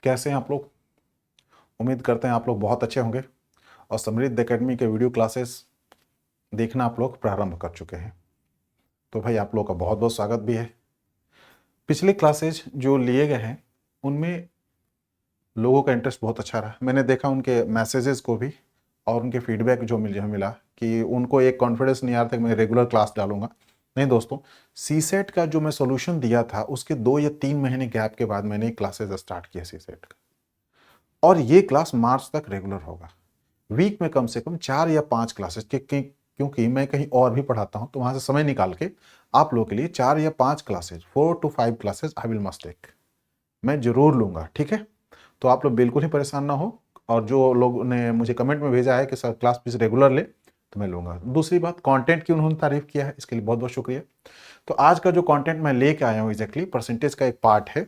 कैसे हैं आप लोग? उम्मीद करते हैं आप लोग बहुत अच्छे होंगे और समृद्ध एकेडमी के वीडियो क्लासेस देखना आप लोग प्रारंभ कर चुके हैं। तो भाई आप लोग का बहुत बहुत स्वागत भी है। पिछले क्लासेस जो लिए गए हैं उनमें लोगों का इंटरेस्ट बहुत अच्छा रहा। मैंने देखा उनके मैसेजेस को भी और उनके फीडबैक जो मिला कि उनको एक कॉन्फिडेंस नहीं आ रहा था कि मैं रेगुलर क्लास डालूंगा। नहीं दोस्तों, सीसेट का जो मैं सोल्यूशन दिया था उसके 2 या 3 महीने गैप के बाद मैंने क्लासेस स्टार्ट किया सीसेट का, और ये क्लास मार्च तक रेगुलर होगा। वीक में कम से कम 4 या 5 क्लासेस क्योंकि मैं कहीं और भी पढ़ाता हूं, तो वहां से समय निकाल के आप लोगों के लिए 4 या 5 classes, 4 to 5 classes I will must take, मैं जरूर लूंगा। ठीक है, तो आप लोग बिल्कुल ही परेशान ना हो। और जो लोग ने मुझे कमेंट में भेजा है कि सर क्लास प्लीज रेगुलर ले, तो मैं लूंगा। दूसरी बात, कंटेंट की उन्होंने तारीफ किया है, इसके लिए बहुत बहुत शुक्रिया। तो आज का जो कंटेंट मैं लेके आया हूँ एग्जैक्टली परसेंटेज का एक पार्ट है,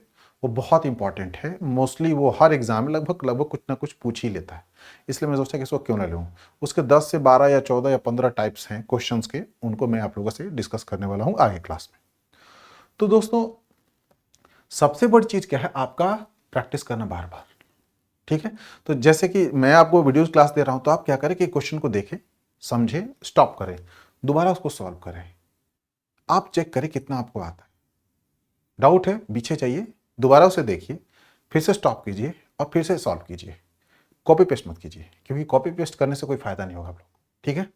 वो बहुत इंपॉर्टेंट है। मोस्टली वो हर एग्जाम में लगभग कुछ ना कुछ पूछ ही लेता है, इसलिए मैं सोचा कि इसको क्यों ना लूँ। उसके 10 से 12 या 14 या 15 टाइप्स हैं क्वेश्चंस के, उनको मैं आप लोगों से डिस्कस करने वाला हूँ आगे क्लास में। तो दोस्तों, सबसे बड़ी चीज क्या है? आपका प्रैक्टिस करना बार बार। ठीक है, तो जैसे कि मैं आपको वीडियोस क्लास दे रहा हूं, तो आप क्या करें कि क्वेश्चन को देखें, समझें, स्टॉप करें, दोबारा उसको सॉल्व करें। आप चेक करें कितना आपको आता है। डाउट है, पीछे चाहिए, दोबारा उसे देखिए, फिर से स्टॉप कीजिए और फिर से सॉल्व कीजिए। कॉपी पेस्ट मत कीजिए, क्योंकि कॉपी पेस्ट करने से कोई फायदा नहीं होगा आप लोग। ठीक है,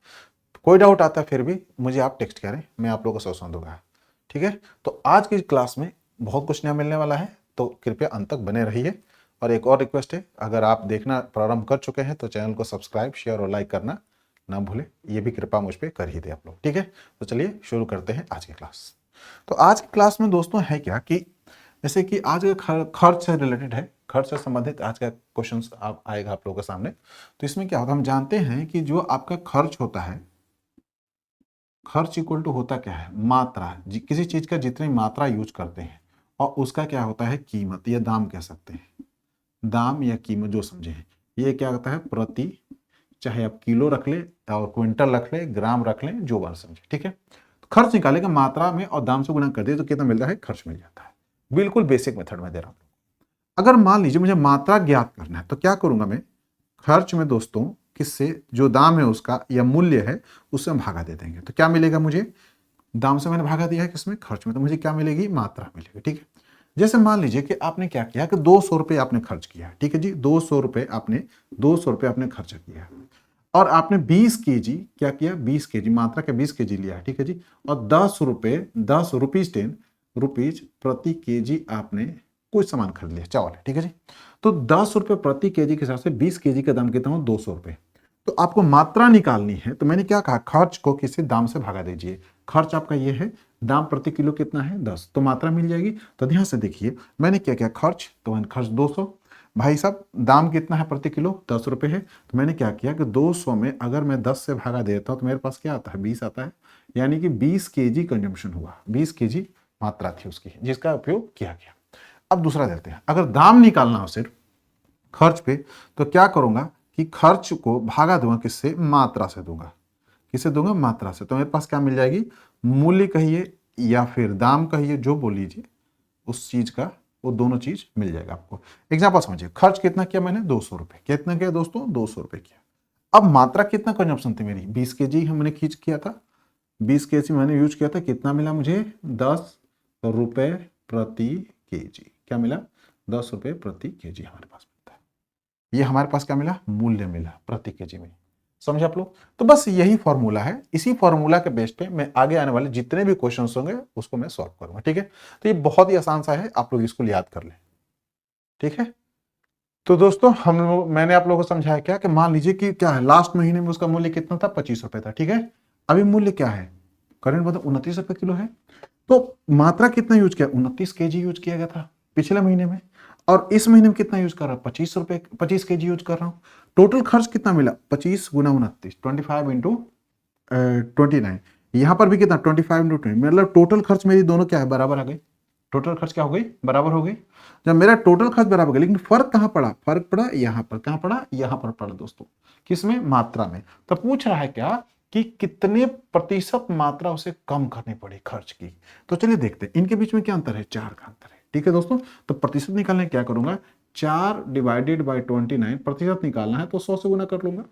कोई डाउट आता है फिर भी मुझे आप टेक्स्ट करें, मैं आप लोगों को सॉल्यूशन दूंगा। ठीक है, तो आज की क्लास में बहुत कुछ नया मिलने वाला है, तो कृपया अंत तक बने रहिए। और एक और रिक्वेस्ट है, अगर आप देखना प्रारंभ कर चुके हैं तो चैनल को सब्सक्राइब, शेयर और लाइक करना ना भूलें, ये भी कृपा मुझ पर कर ही दे आप लोग। ठीक है, तो चलिए शुरू करते हैं आज की क्लास। तो आज की क्लास में दोस्तों है क्या कि जैसे कि आज का खर्च से रिलेटेड है, खर्च से संबंधित आज का क्वेश्चन आएगा आप लोगों के सामने। तो इसमें क्या होता है, हम जानते हैं कि जो आपका खर्च होता है, खर्च इक्वल टू होता क्या है? मात्रा। किसी चीज का जितनी मात्रा यूज करते हैं और उसका क्या होता है? कीमत या दाम कह सकते हैं, दाम या कीमत जो समझे हैं। ये क्या होता है? प्रति, चाहे आप किलो रख ले और क्विंटल रख ले, ग्राम रख ले, जो बात समझे। ठीक है, तो खर्च निकालेगा, मात्रा में और दाम से गुणा कर दिए तो कितना मिलता है? खर्च मिल जाता है। बिल्कुल बेसिक मेथड में दे रहा हूं। अगर मान लीजिए मुझे मात्रा ज्ञात करना है, तो क्या करूंगा मैं? खर्च में दोस्तों किससे? जो दाम है उसका या मूल्य है उससे हम भागा दे देंगे, तो क्या मिलेगा मुझे? दाम से मैंने भागा दिया है किसमें? खर्च में, तो मुझे क्या मिलेगी? मात्रा मिलेगी। ठीक है, जैसे मान लीजिए कि आपने क्या किया कि 200 रुपये आपने खर्च किया। ठीक है जी, 200 रुपये आपने खर्च किया और आपने 20 केजी क्या किया? 20 केजी मात्रा के 20 केजी लिया है। ठीक है जी, और 10 रुपीज 10 रुपीज प्रति केजी आपने कुछ सामान खरीद लिया, चावल है। ठीक है जी, तो 10 रुपये प्रति केजी के हिसाब से 20 केजी का दाम कितना हो? 200 रुपये। तो आपको मात्रा निकालनी है, तो मैंने क्या कहा? खर्च को किसी दाम से भागा दीजिए। खर्च आपका ये है, दाम प्रति किलो कितना है? 10, तो मात्रा मिल जाएगी। तो ध्यान से देखिए, मैंने क्या किया? खर्च, तो मैंने खर्च 200, भाई साहब दाम कितना है प्रति किलो? 10 रुपये है। तो मैंने क्या किया कि 200 में अगर मैं 10 से भागा देता हूं तो मेरे पास क्या आता है? 20 आता है, यानी कि 20 केजी कंजम्पशन हुआ, 20 केजी मात्रा थी उसकी जिसका उपयोग किया गया। अब दूसरा देखते हैं, अगर दाम निकालना हो सिर्फ खर्च पे, तो क्या करूंगा कि खर्च को भागा दूंगा किससे? मात्रा से दूंगा। किसे दूंगा? मात्रा से। तो मेरे पास क्या मिल जाएगी? मूल्य कहिए या फिर दाम कहिए, जो बोल लीजिए उस चीज का, वो दोनों चीज मिल जाएगा आपको। एग्जाम्पल समझिए, खर्च कितना किया मैंने? 200 रुपए। कितना किया दोस्तों? 200 रुपए किया। अब मात्रा कितना कंजप्शन थी मेरी? 20 केजी हमने खींच किया था, 20 केजी मैंने यूज किया था। कितना मिला मुझे? 10 रुपए प्रति केजी। क्या मिला? 10 रुपए प्रति केजी हमारे पास मिलता है। ये हमारे पास क्या मिला? मूल्य मिला प्रति केजी में। समझे आप लोग? तो बस यही फॉर्मूला है, इसी फॉर्मूला के बेस पे मैं आगे आने वाले जितने भी क्वेश्चंस होंगे उसको मैं सॉल्व करूंगा। ठीक है, तो ये बहुत ही आसान सा है, आप लोग इसको याद कर लें। ठीक है, तो दोस्तों मैंने आप लोगों को समझाया क्या कि मान लीजिए कि क्या है, लास्ट महीने में उसका मूल्य कितना था? 25 रुपए था। ठीक है, अभी मूल्य क्या है? करंट मतलब 29 रुपए किलो है। तो मात्रा कितना यूज किया? 29 केजी यूज किया गया था पिछले महीने में, और इस महीने में कितना यूज कर रहा हूं? 25 रुपए, 25 केजी यूज कर रहा हूं। टोटल खर्च कितना मिला? 25 गुना 29, 25 इंटू 29। यहां पर भी कितना? 25 इंटू 20, मतलब टोटल खर्च मेरी दोनों क्या है? बराबर आ गई। टोटल खर्च क्या हो गई? बराबर हो गई। जब मेरा टोटल खर्च बराबर हो गया, लेकिन फर्क कहां पड़ा? फर्क पड़ा यहां पर। कहां पड़ा? यहां पर पड़ा दोस्तों। किसमें? मात्रा में। तो पूछ रहा है क्या कि कितने प्रतिशत मात्रा उसे कम करनी पड़ी खर्च की। तो चलिए देखते हैं इनके बीच में क्या अंतर है। 4 का अंतर है। ठीक है दोस्तों, तो प्रतिशत निकालने क्या करूंगा 4 डिवाइडेड बाई 29 प्रतिशत निकालना है तो 100 से गुना कर लूंगा।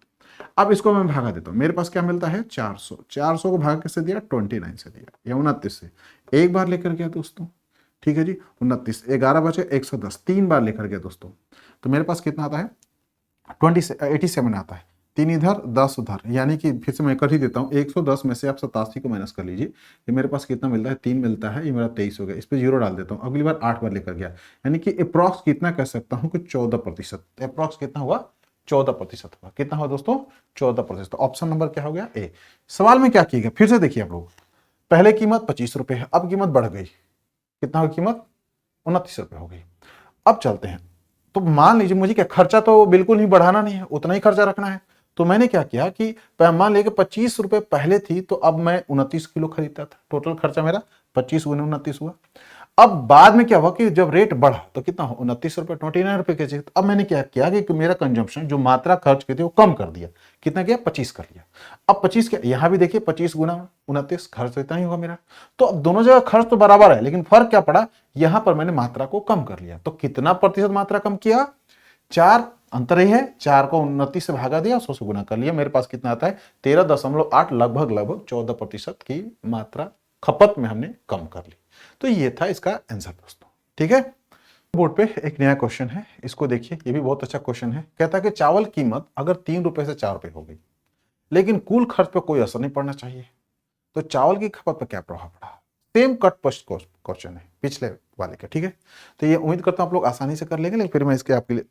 अब इसको मैं भागा देता हूँ, मेरे पास क्या मिलता है 400। 400 को भाग किससे दिया, 29 से दिया, या 29 से। एक बार लेकर गया दोस्तों, ठीक है जी, 29, 11 बचे 110, 3 बार लेकर गया दोस्तों, तो मेरे पास कितना आता है 87 आता है। 3 इधर 10 उधर, यानी कि फिर से मैं कर ही देता हूँ, 110 में से आप 87 को माइनस कर लीजिए, ये मेरे पास कितना मिलता है 3 मिलता है, ये मेरा 23 हो गया। इस पर 0 डाल देता हूँ, अगली बार 8 बार लेकर गया, यानी कि अप्रॉक्स कितना कह सकता हूँ कि 14%। अप्रॉक्स कितना हुआ, 14% हुआ। कितना हुआ दोस्तों, 14%। तो ऑप्शन नंबर क्या हो गया, ए। सवाल में क्या किया गया फिर से देखिए आप लोग, पहले कीमत 25 रुपए है, अब कीमत बढ़ गई, कितना हो कीमत 29 रुपए हो गई। अब चलते हैं, तो मान लीजिए मुझे क्या खर्चा तो बिल्कुल ही बढ़ाना नहीं है, उतना ही खर्चा रखना है। तो मैंने क्या किया कि मान लीजिए 25 रुपए पहले थी, तो अब मैं 29 किलो खरीदता था, टोटल खर्चा मेरा 25 गुने 29 हुआ। अब बाद में क्या हुआ कि जब रेट बढ़ा तो कितना हो 29 रुपए, 29 रुपए के जगह। अब मैंने क्या किया कि मेरा कंजम्पशन जो मात्रा खर्च की थी वो कम कर दिया, कितना किया 25 कर लिया। अब 25 क्या, यहां भी देखिए 25 गुना 29, खर्च तो इतना ही होगा मेरा। तो अब दोनों जगह खर्च तो बराबर है, लेकिन फर्क क्या पड़ा, यहां पर मैंने मात्रा को कम कर लिया। तो कितना प्रतिशत मात्रा कम किया, 4, अंतर ही है, 4 को 29 से भागा दिया, 100 से गुना कर लिया, मेरे पास कितना आता है 13.8, लगभग 14% की मात्रा खपत में हमने कम कर ली। तो ये था इसका आंसर दोस्तों, ठीक है। बोर्ड पे एक नया क्वेश्चन है, इसको देखिए, ये भी बहुत अच्छा क्वेश्चन है। कहता है कि चावल कीमत अगर 3 रुपए से 4 रुपए हो गई, लेकिन कुल खर्च पे कोई असर नहीं पड़ना चाहिए, तो चावल की खपत पर क्या प्रभाव पड़ा। सेम कट पेस्ट क्वेश्चन है पिछले वाले का, ठीक है। तो ये उम्मीद करता हूं आप लोग आसानी से कर लेंगे, लेकिन फिर मैं इसके आपके लिए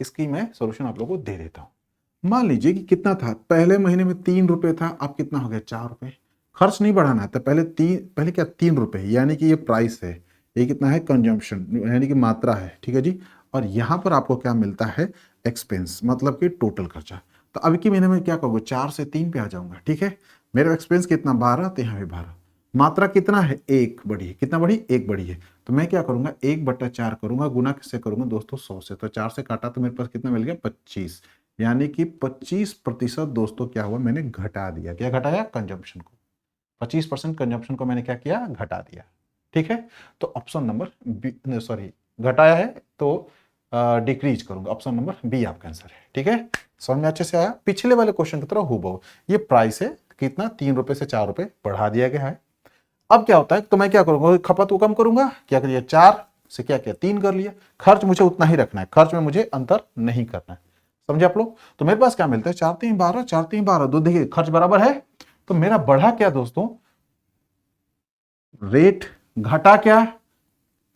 इसकी मैं सोल्यूशन आप लोगों को दे देता हूं। मान लीजिए कि कितना था, पहले महीने में 3 रुपए था, अब कितना हो गया 4 रुपए। खर्च नहीं बढ़ाना है, तो पहले क्या 3 रुपए, यानी कि ये प्राइस है, ये कितना है कंजम्पशन, यानी कि मात्रा है, ठीक है जी। और यहां पर आपको क्या मिलता है एक्सपेंस, मतलब कि टोटल खर्चा। तो अब के महीने में क्या करूंगा, 4 से 3 पे आ जाऊंगा, ठीक है। मेरा एक्सपेंस कितना 12, तो यहाँ भी 12। मात्रा कितना है, 1 बढ़ी है, कितना बढ़ी 1 बढ़ी है। तो मैं क्या करूंगा 1/4 करूंगा, गुना किससे करूंगा दोस्तों 100 से। तो 4 से काटा तो मेरे पास कितना मिल गया 25, यानी कि 25% दोस्तों क्या हुआ, मैंने घटा दिया। क्या घटाया, कंजम्पशन को, 25% कंजम्पशन को मैंने क्या किया, घटा दिया, ठीक है। तो ऑप्शन नंबर बी, सॉरी घटाया है तो डिक्रीज करूंगा, ऑप्शन नंबर बी आपका आंसर है, ठीक है। समझ में अच्छे से आया। पिछले वाले क्वेश्चन की तरह हूबहू, ये प्राइस है, कितना 3 रुपए से 4 रुपए बढ़ा दिया गया है। अब क्या होता है, तो मैं क्या करूंगा, खपत को कम करूंगा, क्या करिए 4 से क्या किया 3 कर लिया। खर्च मुझे उतना ही रखना है, खर्च में मुझे अंतर नहीं करना है, समझे आप लोग। तो मेरे पास क्या मिलता है 4 3 12, 4 3 12, दो देखिए खर्च बराबर है, तो मेरा बढ़ा क्या दोस्तों, रेट, घटा क्या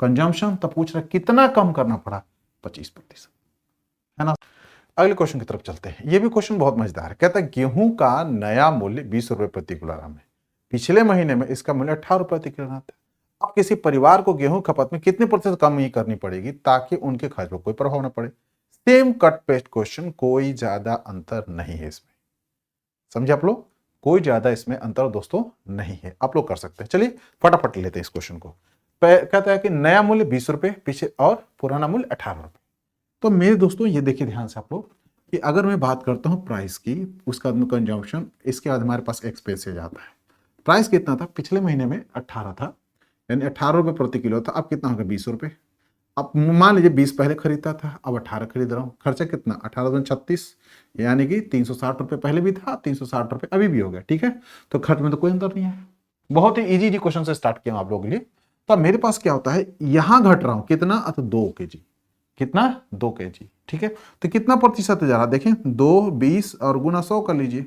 कंजम्पशन। तो पूछ रहा कितना कम करना पड़ा, 25%, है ना। अगले क्वेश्चन की तरफ चलते हैं, ये भी क्वेश्चन बहुत मजेदार है। कहता है गेहूं का नया मूल्य 20 रुपए प्रति किलोग्राम है, पिछले महीने में इसका मूल्य 18 रुपए प्रति किलोग्राम था। अब किसी परिवार को गेहूं खपत में कितने प्रतिशत कमी करनी पड़ेगी ताकि उनके खर्च पर कोई प्रभाव न पड़े। सेम कट पेस्ट क्वेश्चन, कोई ज्यादा अंतर नहीं है इसमें, समझे आप लोग, कोई ज्यादा इसमें अंतर दोस्तों नहीं है, आप लोग कर सकते हैं। चलिए फटाफट लेते हैं इस क्वेश्चन को। कहता है कि नया मूल्य 20 रुपए पीछे और पुराना मूल्य 18 रुपए। तो मेरे दोस्तों ये देखिए ध्यान से आप लोग, कि अगर मैं बात करता हूं प्राइस की, उसका कंजम्पशन, इसके बाद हमारे पास एक्सपेंसेज आता है। प्राइस कितना था, पिछले महीने में 18 था, यानी 18 रुपए प्रति किलो था, अब कितना होगा 20 रुपए। अब मान लीजिए 20 पहले खरीदता था, अब 18 खरीद रहा हूँ, खर्चा कितना 18 दूनी 36, यानी कि 360 रुपए पहले भी था, 360 रुपए अभी भी हो गया, ठीक है। तो खर्च में तो कोई अंतर नहीं है। बहुत ही इजी क्वेश्चन से स्टार्ट किया आप लोगों के लिए। तो मेरे पास क्या होता है, यहां घट रहा हूं कितना, तो 2 kg, कितना 2 kg, ठीक है। तो कितना प्रतिशत जा रहा देखें, 2 20 और गुना 100 कर लीजिए,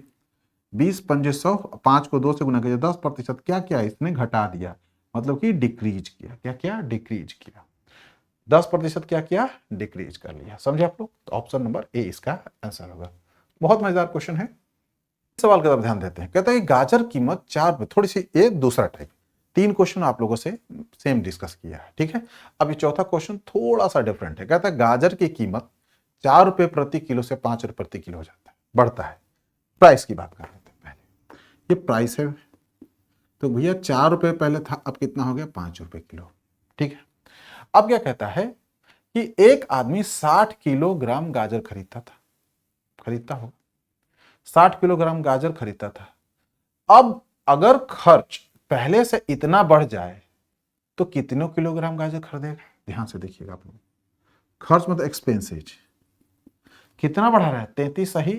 20 पंजे 100, 5 को 2 से गुना कीजिए, 10% क्या किया इसने, घटा दिया, मतलब कि डिक्रीज किया। क्या किया, डिक्रीज किया, 10% क्या किया, डिक्रीज कर लिया, समझे आप लोग। तो ऑप्शन नंबर ए इसका आंसर होगा। बहुत मजेदार क्वेश्चन है, सवाल की तरफ ध्यान देते हैं। कहता है कि गाजर कीमत 4 रुपए, थोड़ी सी ये दूसरा टाइप, 3 क्वेश्चन आप लोगों से सेम डिस्कस किया है, ठीक है। अब ये चौथा क्वेश्चन थोड़ा सा डिफरेंट है। कहता है गाजर की कीमत 4 रुपए प्रति किलो से 5 रुपए प्रति किलो हो जाता है, बढ़ता है। प्राइस की बात कर लेते हैं पहले, ये प्राइस है, तो भैया 4 रुपए पहले था, अब कितना हो गया 5 रुपए किलो, ठीक है। अब क्या कहता है कि एक आदमी 60 किलोग्राम गाजर खरीदता होगा, 60 किलोग्राम गाजर खरीदता था। अब अगर खर्च पहले से इतना बढ़ जाए तो कितनों किलोग्राम गाजर खरीदेगा, ध्यान से देखिएगा आप लोग। खर्च मतलब एक्सपेंसेज कितना बढ़ा रहा है, 33 सही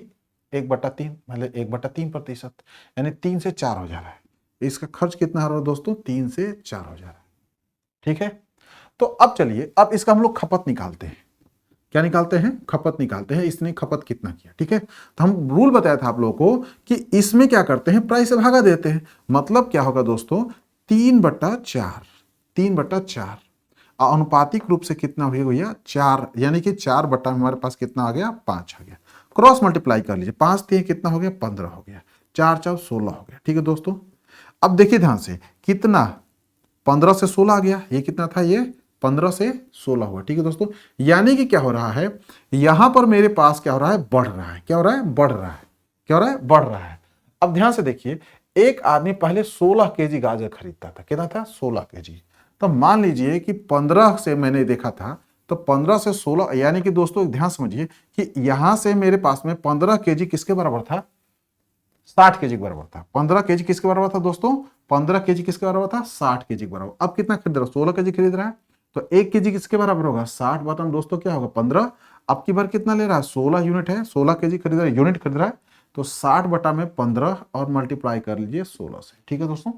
1/3, मतलब 1/3%, यानी 3 से 4 हो जा रहा है। इसका खर्च कितना हो रहा है दोस्तों, 3 से 4 हो जा रहा है। ठीक है, तो अब चलिए, अब इसका हम लोग खपत निकालते हैं। क्या निकालते हैं, खपत निकालते हैं। इसने खपत कितना किया, ठीक है। तो हम रूल बताया था आप लोगों को कि इसमें क्या करते हैं, प्राइस से भागा देते हैं। मतलब क्या होगा दोस्तों, 3/4, 3/4 अनुपातिक रूप से कितना हो गया 4, यानी कि 4 बट्टा में हमारे पास कितना आ गया, 5 आ गया। क्रॉस मल्टीप्लाई कर लीजिए, 5 3 कितना हो गया, 15 हो गया, 4 4 16 हो गया। ठीक है दोस्तों, अब देखिए ध्यान से, कितना 15 से 16 आ गया, ये कितना था, ये 15 से 16 हुआ। ठीक है दोस्तों, यानी कि क्या हो रहा है, यहां पर मेरे पास क्या हो रहा है, बढ़ रहा है। क्या हो रहा है, बढ़ रहा है। क्या हो रहा है, बढ़ रहा है। अब ध्यान से देखिए, एक आदमी पहले 16 केजी गाजर खरीदता था, कितना था, 16 केजी। तो मान लीजिए कि 15 से मैंने देखा था, तो 15 से 16, यानी कि दोस्तों एक ध्यान समझिए कि यहां से मेरे पास में 15 केजी किसके बराबर था, 60 केजी के बराबर था। 15 केजी किसके बराबर था दोस्तों, 15 केजी किसके बराबर था, 60 केजी के बराबर। अब कितना खरीद रहा है, 16 केजी खरीद रहा है, तो 1 केजी किसके बराबर होगा, 60 बटन दोस्तों क्या होगा, 15। अब की बार कितना ले रहा है, 16 यूनिट है, 16 केजी खरीद रहा है, यूनिट खरीद रहा है, तो 60 बटा में 15 और मल्टीप्लाई कर लीजिए 16 से। ठीक है दोस्तों,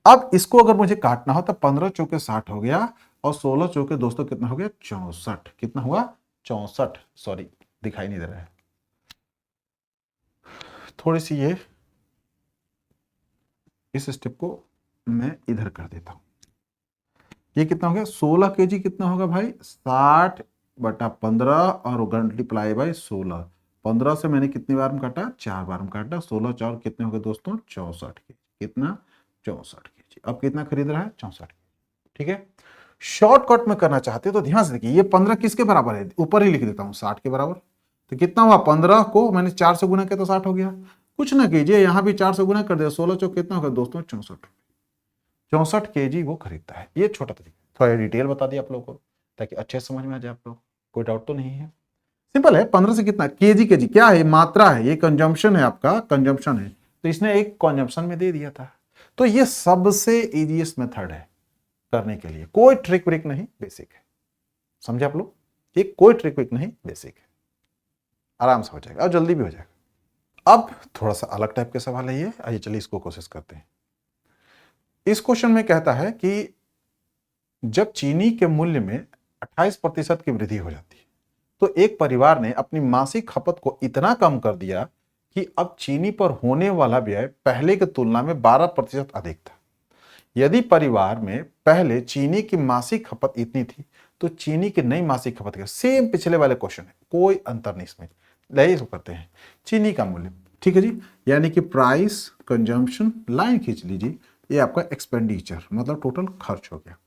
अब इसको अगर मुझे काटना हो तो 15 चौके 60 हो गया, और 16 चौके दोस्तों कितना हो गया, 64। कितना हुआ, 64, सॉरी दिखाई नहीं दे रहा है, थोड़ी सी ये इस स्टेप को मैं इधर कर देता हूं। ये कितना हो गया, 16 केजी कितना होगा भाई, 60/15 और मल्टीप्लाई बाई 16। 15 से मैंने कितनी बार में काटा, 4 बार में काटा, 16 4 कितने हो गए दोस्तों, 64 केजी। कितना, 64 केजी। अब कितना खरीद रहा है, 64। ठीक है, शॉर्टकट में करना चाहते हो तो ध्यान से देखिए, ये 15 किसके बराबर है, ऊपर ही लिख देता हूं, 60 के बराबर। तो कितना हुआ, 15 को मैंने 4 से गुना किया तो 60 हो गया। कुछ ना कीजिए, यहां भी 4 से गुना कर दिया, 16 चौक कितना होगा दोस्तों, 64। 64 केजी वो खरीदता है। ये छोटा तरीका, थोड़ा डिटेल बता दिया आप लोगों को ताकि अच्छे समझ में आ जाए आप लोग, कोई डाउट तो नहीं है। सिंपल है, 15 से कितना, केजी, केजी क्या है, मात्रा है, ये कंजम्पशन है, आपका कंजम्पशन है, तो इसने एक कंजम्पशन में दे दिया था। तो ये सबसे इजीएस्ट मेथड है करने के लिए, कोई ट्रिक व्रिक नहीं, बेसिक है। समझे आप लोग, ये कोई ट्रिक व्रिक नहीं, बेसिक है, आराम से हो जाएगा और जल्दी भी हो जाएगा। अब थोड़ा सा अलग टाइप के सवाल है ये, आइए चलिए इसको कोशिश करते हैं। इस क्वेश्चन में कहता है कि जब चीनी के मूल्य में 28% की वृद्धि हो जाती है, तो एक परिवार ने अपनी मासिक खपत को इतना कम कर दिया कि अब चीनी पर होने वाला व्यय पहले की तुलना में 12% अधिक था। यदि परिवार में पहले चीनी की मासिक खपत इतनी थी, तो चीनी की नई मासिक खपत क्या, सेम पिछले वाले क्वेश्चन है, कोई अंतर नहीं इसमें। इसको करते हैं, चीनी का मूल्य, ठीक है जी, यानी कि प्राइस कंजम्पशन, लाइन खींच लीजिए, ये आपका एक्सपेंडिचर मतलब टोटल खर्च हो गया।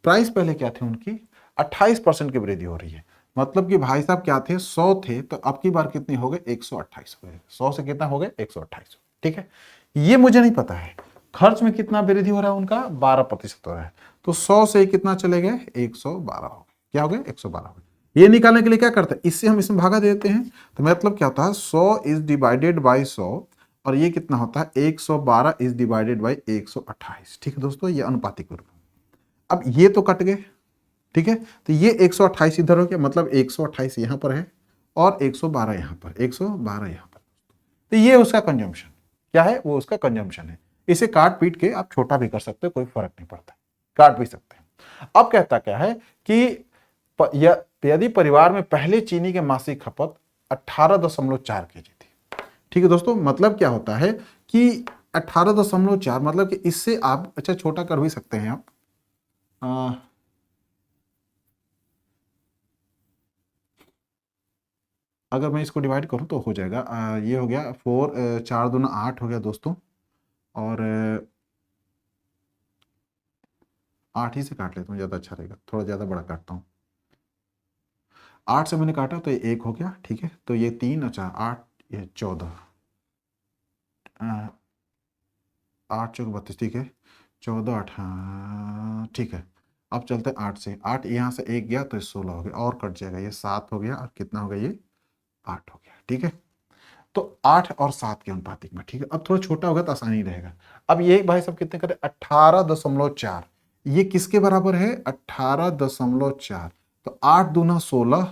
प्राइस पहले क्या थे उनकी, 28% की वृद्धि हो रही है, मतलब कि भाई साहब क्या थे, 100 थे, तो अब की बार कितने हो गए, 128 हो गए। 100 से कितना हो गए, 128। ठीक है, ये मुझे नहीं पता है खर्च में कितना वृद्धि हो रहा है उनका, 12% हो रहा है, तो 100 से कितना चले गए, 112 हो गए। क्या हो गए, 112 हो गए। ये निकालने के लिए क्या करते हैं, इससे हम इसमें भागा देते हैं, तो मतलब क्या होता है, 100 इज डिवाइडेड बाई 100, और ये कितना होता है, 112 इज डिवाइडेड बाई 128। ठीक है दोस्तों, ये अनुपातिक रूप। अब ये तो कट गए, ठीक है, तो ये 128 इधर हो गया, मतलब 128 यहां पर है और 112 यहां पर, 112 यहां पर। तो ये उसका कंजम्पशन क्या है, वो उसका कंजम्पशन है। इसे काट पीट के आप छोटा भी कर सकते हो, कोई फर्क नहीं पड़ता, काट भी सकते हैं। अब कहता क्या है कि यदि परिवार में पहले चीनी के मासिक खपत 18.4 केजी थी। ठीक है दोस्तों, मतलब क्या होता है कि 18.4, मतलब कि इससे आप अच्छा छोटा कर भी सकते हैं आप, अगर मैं इसको डिवाइड करूं तो हो जाएगा, ये हो गया 4 4 दूना 8 हो गया दोस्तों, और 8 ही से काट लेता हूँ, ज़्यादा अच्छा रहेगा, थोड़ा ज़्यादा बड़ा काटता हूँ। 8 से मैंने काटा तो ये 1 हो गया, ठीक है, तो ये 3 अच्छा 8, ये 14, 8 चौक 32, ठीक है, 14 8, हाँ ठीक है। अब चलते हैं 8 से, 8 यहाँ से 1 गया तो ये 16 हो गया, और कट जाएगा, ये 7 हो गया, और कितना हो गया, ये 8 हो गया। ठीक है, तो 8 और 7 के अनुपातिक में, ठीक है। अब थोड़ा छोटा होगा तो आसानी रहेगा। अब ये भाई सब कितने करें, 18.4, ये किसके बराबर है, 18.4, तो 8 दूना 16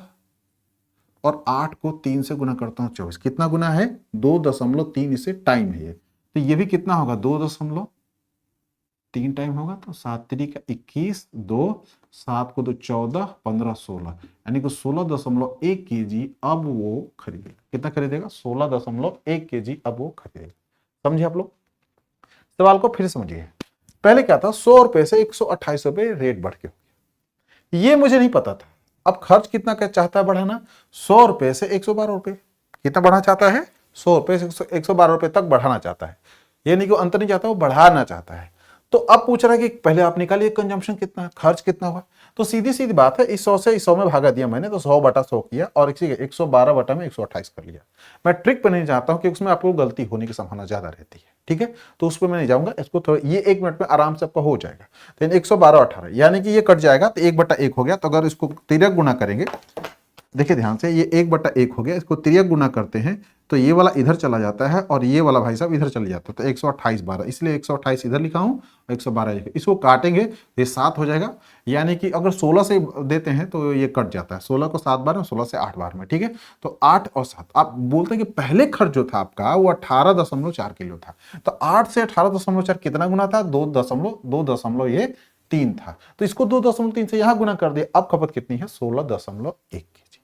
और 8 को 3 से गुना करता हूं 24। कितना गुना है? 2.3। इसे टाइम है ये, तो ये भी कितना होगा? 2.3 टाइम होगा। तो 7 3 का 21, 2 7 को 2 14, 15 16, यानी कि 16.1 kg अब वो खरीदेगा। कितना खरीदेगा? 16.1 kg अब वो खरीदेगा। समझे आप लोग? सवाल को फिर समझिए। पहले क्या था? 100 रुपए से 128 रुपए रेट बढ़ के हो गया, ये मुझे नहीं पता था। अब खर्च कितना क्या चाहता है बढ़ाना? 100 रुपए से 112 रुपए। कितना बढ़ाना चाहता है? 100 रुपए से 112 रुपए तक बढ़ाना चाहता है, ये नहीं कि वो अंतर नहीं चाहता, वो बढ़ाना चाहता है। तो अब पूछ रहा है कि पहले आप निकालिए कंजम्पशन कितना है, खर्च कितना हुआ। तो सीधी सीधी बात है, इस 100 से इस 100 में भागा दिया मैंने, तो 100/100 किया और 112 बटा में 128 कर लिया। मैं ट्रिक पे नहीं चाहता हूं कि उसमें आपको गलती होने की संभावना ज्यादा रहती है, ठीक है, तो उस पर मैं नहीं जाऊंगा। इसको थोड़ा, ये 1 मिनट में आराम से आपका हो जाएगा। तो 112 18 यानी कि ये कट जाएगा, तो 1/1 हो गया। तो अगर इसको तिर्यक गुना करेंगे, देखिए ध्यान से, ये 1/1 हो गया, इसको तिर्यक गुना करते हैं तो ये वाला इधर चला जाता है और ये वाला भाई साहब इधर चले जाता है। तो 128 12, इसलिए 128 इधर लिखा हूं, 112 लिखा। इसको काटेंगे तो ये 7 हो जाएगा, यानी कि अगर 16 से देते हैं तो ये कट जाता है। 16 को 7 बार में, 16 से 8 बार में, ठीक है। तो 8 और 7, आप बोलते हैं कि पहले खर्च जो था आपका वो 18.4 किलो था। तो 8 से 18.4 कितना गुना था? 2.3 था। तो इसको 2.3 से यहां गुना कर दिया। अब खपत कितनी है? 16.1 kg।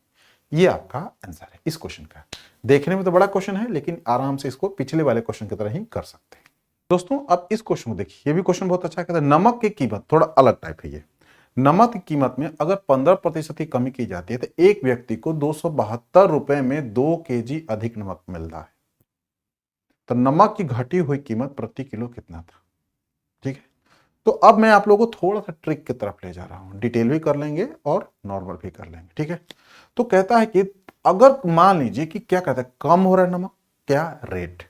ये आपका आंसर है इस क्वेश्चन का। देखने में तो बड़ा क्वेश्चन है, लेकिन आराम से इसको पिछले वाले क्वेश्चन की तरह ही कर सकते हैं। दोस्तों अब इस क्वेश्चन को देखिए, ये भी क्वेश्चन बहुत अच्छा है। कहता है नमक की कीमत, थोड़ा अलग टाइप है ये। नमक की कीमत में अगर 15% की कमी की जाती है तो एक व्यक्ति को 272 रुपए में 2 kg अधिक नमक मिल रहा है। तो नमक की घटी हुई कीमत प्रति किलो कितना था? ठीक है, तो अब मैं आप लोगों को थोड़ा सा ट्रिक की तरफ ले जा रहा हूं। डिटेल भी कर लेंगे और नॉर्मल भी कर लेंगे, ठीक है। तो कहता है कि अगर मान लीजिए कि क्या कहता है, कम हो रहा है नमक, क्या रेट,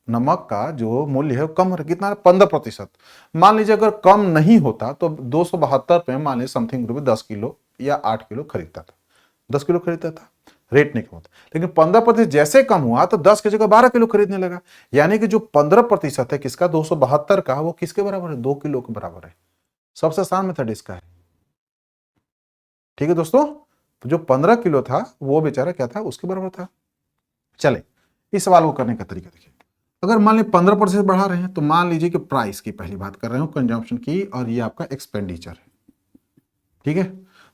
नमक का जो मूल्य है वो कम हो रहा है, कितना? 15%। मान लीजिए अगर कम नहीं होता तो 272 पे मान लीजिए समथिंग रुपए 10 किलो या 8 किलो खरीदता था, 10 किलो खरीदता था, रेट नहीं कम होता। लेकिन 15% जैसे कम हुआ तो 10 की जगह 12 किलो खरीदने लगा। यानी कि जो 15% है किसका? 272 का, वो किसके बराबर है? 2 किलो के बराबर है। सबसे आसान मेथड इसका है, ठीक है दोस्तों। तो जो 15 किलो था वो बेचारा क्या था? उसके बराबर था। चले इस सवाल को करने का तरीका देखिए। अगर मान लीजिए 15% बढ़ा रहे हैं तो मान लीजिए कि प्राइस की पहली बात कर रहे हो, कंजम्पशन की, और ये आपका एक्सपेंडिचर है, ठीक है।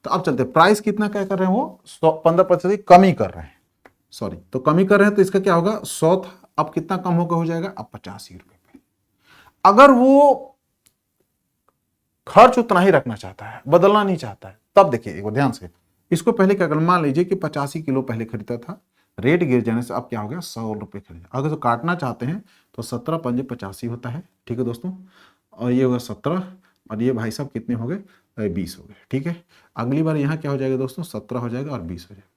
तो अब चलते, प्राइस कितना क्या कर रहे हैं? वो 15% की कमी कर रहे हैं, सॉरी, तो कमी कर रहे हैं। तो इसका क्या होगा? 100 था, अब कितना कम होकर हो जाएगा? अब 85 रुपए। अगर वो खर्च उतना ही रखना चाहता है, बदलना नहीं चाहता है, तब देखिए एक बार ध्यान से, इसको पहले क्या कर, मान लीजिए कि 85 किलो पहले खरीदा था, रेट गिर जाने से अब क्या हो गया? 100 रुपए खरीदा। अगर तो काटना चाहते हैं तो 17 पंजे 85 होता है, ठीक है दोस्तों। और ये होगा 17, और ये भाई साहब कितने हो गए? 20 हो गए, ठीक है। अगली बार यहाँ क्या हो जाएगा दोस्तों? 17 हो जाएगा और 20 हो जाएगा।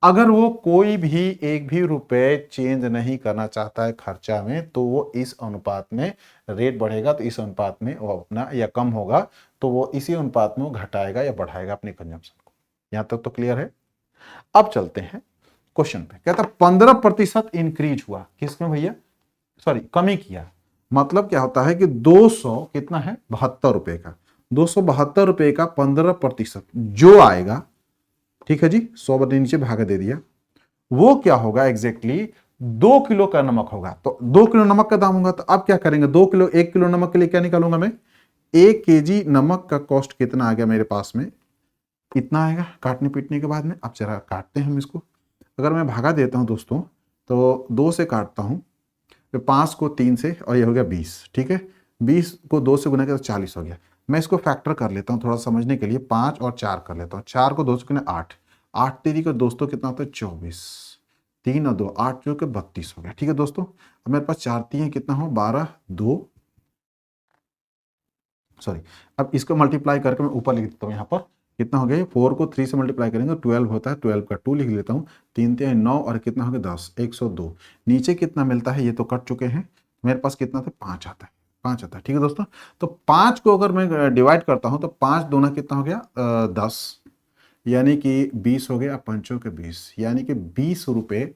अगर वो कोई भी एक भी रुपए चेंज नहीं करना चाहता है खर्चा में, तो वो इस अनुपात में, रेट बढ़ेगा तो इस अनुपात में वो अपना, या कम होगा तो वो इसी अनुपात में वो घटाएगा या बढ़ाएगा अपने कंजम्पशन को। यहां तक तो क्लियर है। अब चलते हैं क्वेश्चन पे। कहता 15% इंक्रीज हुआ किसमें भैया? सॉरी, कमी किया। मतलब क्या होता है कि 200 कितना है? 72 रुपए का, 272 रुपए का 15% जो आएगा, ठीक है जी, 100 बटे नीचे भागा दे दिया, वो क्या होगा एग्जैक्टली? 2 किलो का नमक होगा। तो 2 किलो नमक का दाम होगा। तो अब क्या करेंगे? 2 किलो, 1 किलो नमक के लिए क्या निकालूंगा मैं? 1 kg नमक का कॉस्ट कितना आ गया मेरे पास में? इतना आएगा काटने पीटने के बाद में। अब जरा काटते हैं हम इसको। अगर मैं भागा देता हूं दोस्तों, तो 2 से काटता हूं, तो 5 को 3 से, और ये हो गया 20, ठीक है। 20 को 2 से गुना किया तो 40 हो गया। मैं इसको फैक्टर कर लेता हूं थोड़ा समझने के लिए, 5 और 4 कर लेता हूं। 4 को 2 से गुना 8, 8 तेरी का दोस्तों कितना होता है? 24, 3 और 2 8 जो कि 32 हो गया, ठीक है दोस्तों। अब मेरे पास 4 तीन कितना हो? 12, 2, सॉरी, अब इसको मल्टीप्लाई करके मैं ऊपर लिख देता हूँ। यहाँ पर कितना हो गया? 4 को 3 से मल्टीप्लाई करेंगे तो 12 होता है, 12 का 2 लिख लेता हूँ। 3 3 9, और कितना हो गया? 10, 102। नीचे कितना मिलता है? ये तो कट चुके हैं। मेरे पास कितना था? 5 आता है, 5 आता है, ठीक है दोस्तों। तो 5 को अगर मैं डिवाइड करता हूँ तो 5 दूना कितना हो गया? 10, यानी कि 20 हो गया, पंचों के 20, यानी कि 20 रुपये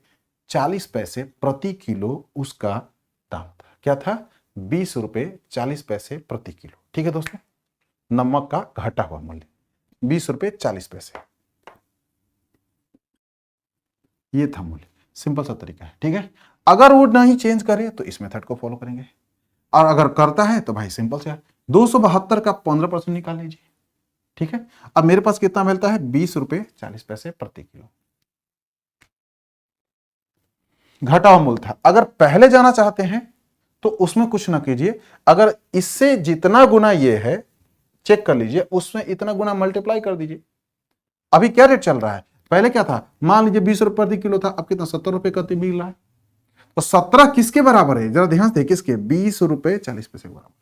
40 पैसे प्रति किलो उसका दाम था। क्या था? 20 रुपये 40 पैसे प्रति किलो, ठीक है दोस्तों, नमक का घटा हुआ मूल्य। 20 रुपये 40 पैसे। ये था मूल्य, सिंपल सा तरीका है, ठीक है। अगर वो नहीं चेंज करे तो इस मेथड को फॉलो करेंगे, और अगर करता है तो भाई सिंपल से 272 का 15% निकाल लीजिए, ठीक है। अब मेरे पास कितना मिलता है, 20 रुपये 40 पैसे प्रति किलो। घटा हुआ मूल्य था। अगर पहले जाना चाहते हैं तो उसमें कुछ ना कीजिए, अगर इससे जितना गुना ये है चेक कर लीजिए, उसमें इतना गुना मल्टीप्लाई कर दीजिए। अभी क्या रेट चल रहा है, पहले क्या था, मान लीजिए 20 रुपए प्रति किलो था, अब कितना 70 रुपए प्रति मिल रहा है। तो 17 किसके बराबर है, जरा ध्यान से, किसके, 20 रुपये 40 पैसे के बराबर।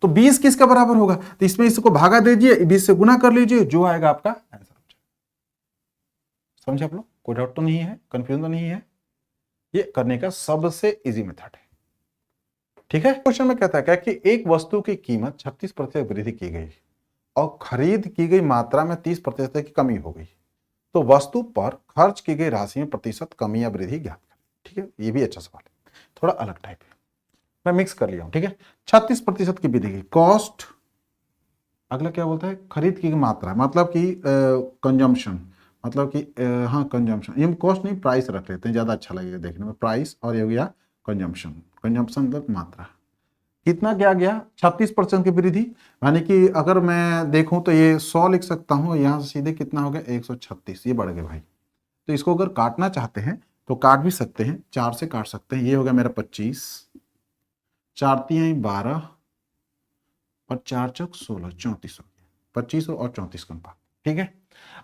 तो 20 किसका बराबर होगा, तो इसमें इसको भागा दीजिए, 20 से गुना कर लीजिए, जो आएगा आपका आंसर। समझे आप लोग, कोई डाउट तो नहीं है, कंफ्यूजन तो नहीं है, ये करने का सबसे इजी मेथड है, ठीक है। क्वेश्चन में कहता है क्या कि एक वस्तु की कीमत 36% वृद्धि की गई और खरीद की गई मात्रा में 30% की कमी हो गई, तो वस्तु पर खर्च की गई राशि में प्रतिशत कमी या वृद्धि ज्ञात करें, ठीक है। ये भी अच्छा सवाल है, थोड़ा अलग टाइप है, मैं मिक्स कर लिया हूं, ठीक है। 36% की वृद्धि की कॉस्ट, अगला क्या बोलता है, खरीद की गई मात्रा, मतलब कि कंजम्पशन, मतलब कि हाँ कंजम्पशन, ये कॉस्ट नहीं प्राइस रख लेते हैं, ज्यादा अच्छा लगेगा देखने में, प्राइस, और ये हो गया कंजम्पशन, कंजम्पशन मतलब मात्रा, कितना क्या गया 36% की वृद्धि, यानी कि अगर मैं देखूं तो ये 100 लिख सकता हूं, यहां से सीधे कितना हो गया 136, ये बढ़ गए भाई। तो इसको अगर काटना चाहते हैं तो काट भी सकते हैं, 4 से काट सकते हैं, ये हो गया मेरा 25, 4 3 12 और 4 चौक 16, 34 हो गया, 25 और 34 का अनुपात, ठीक है।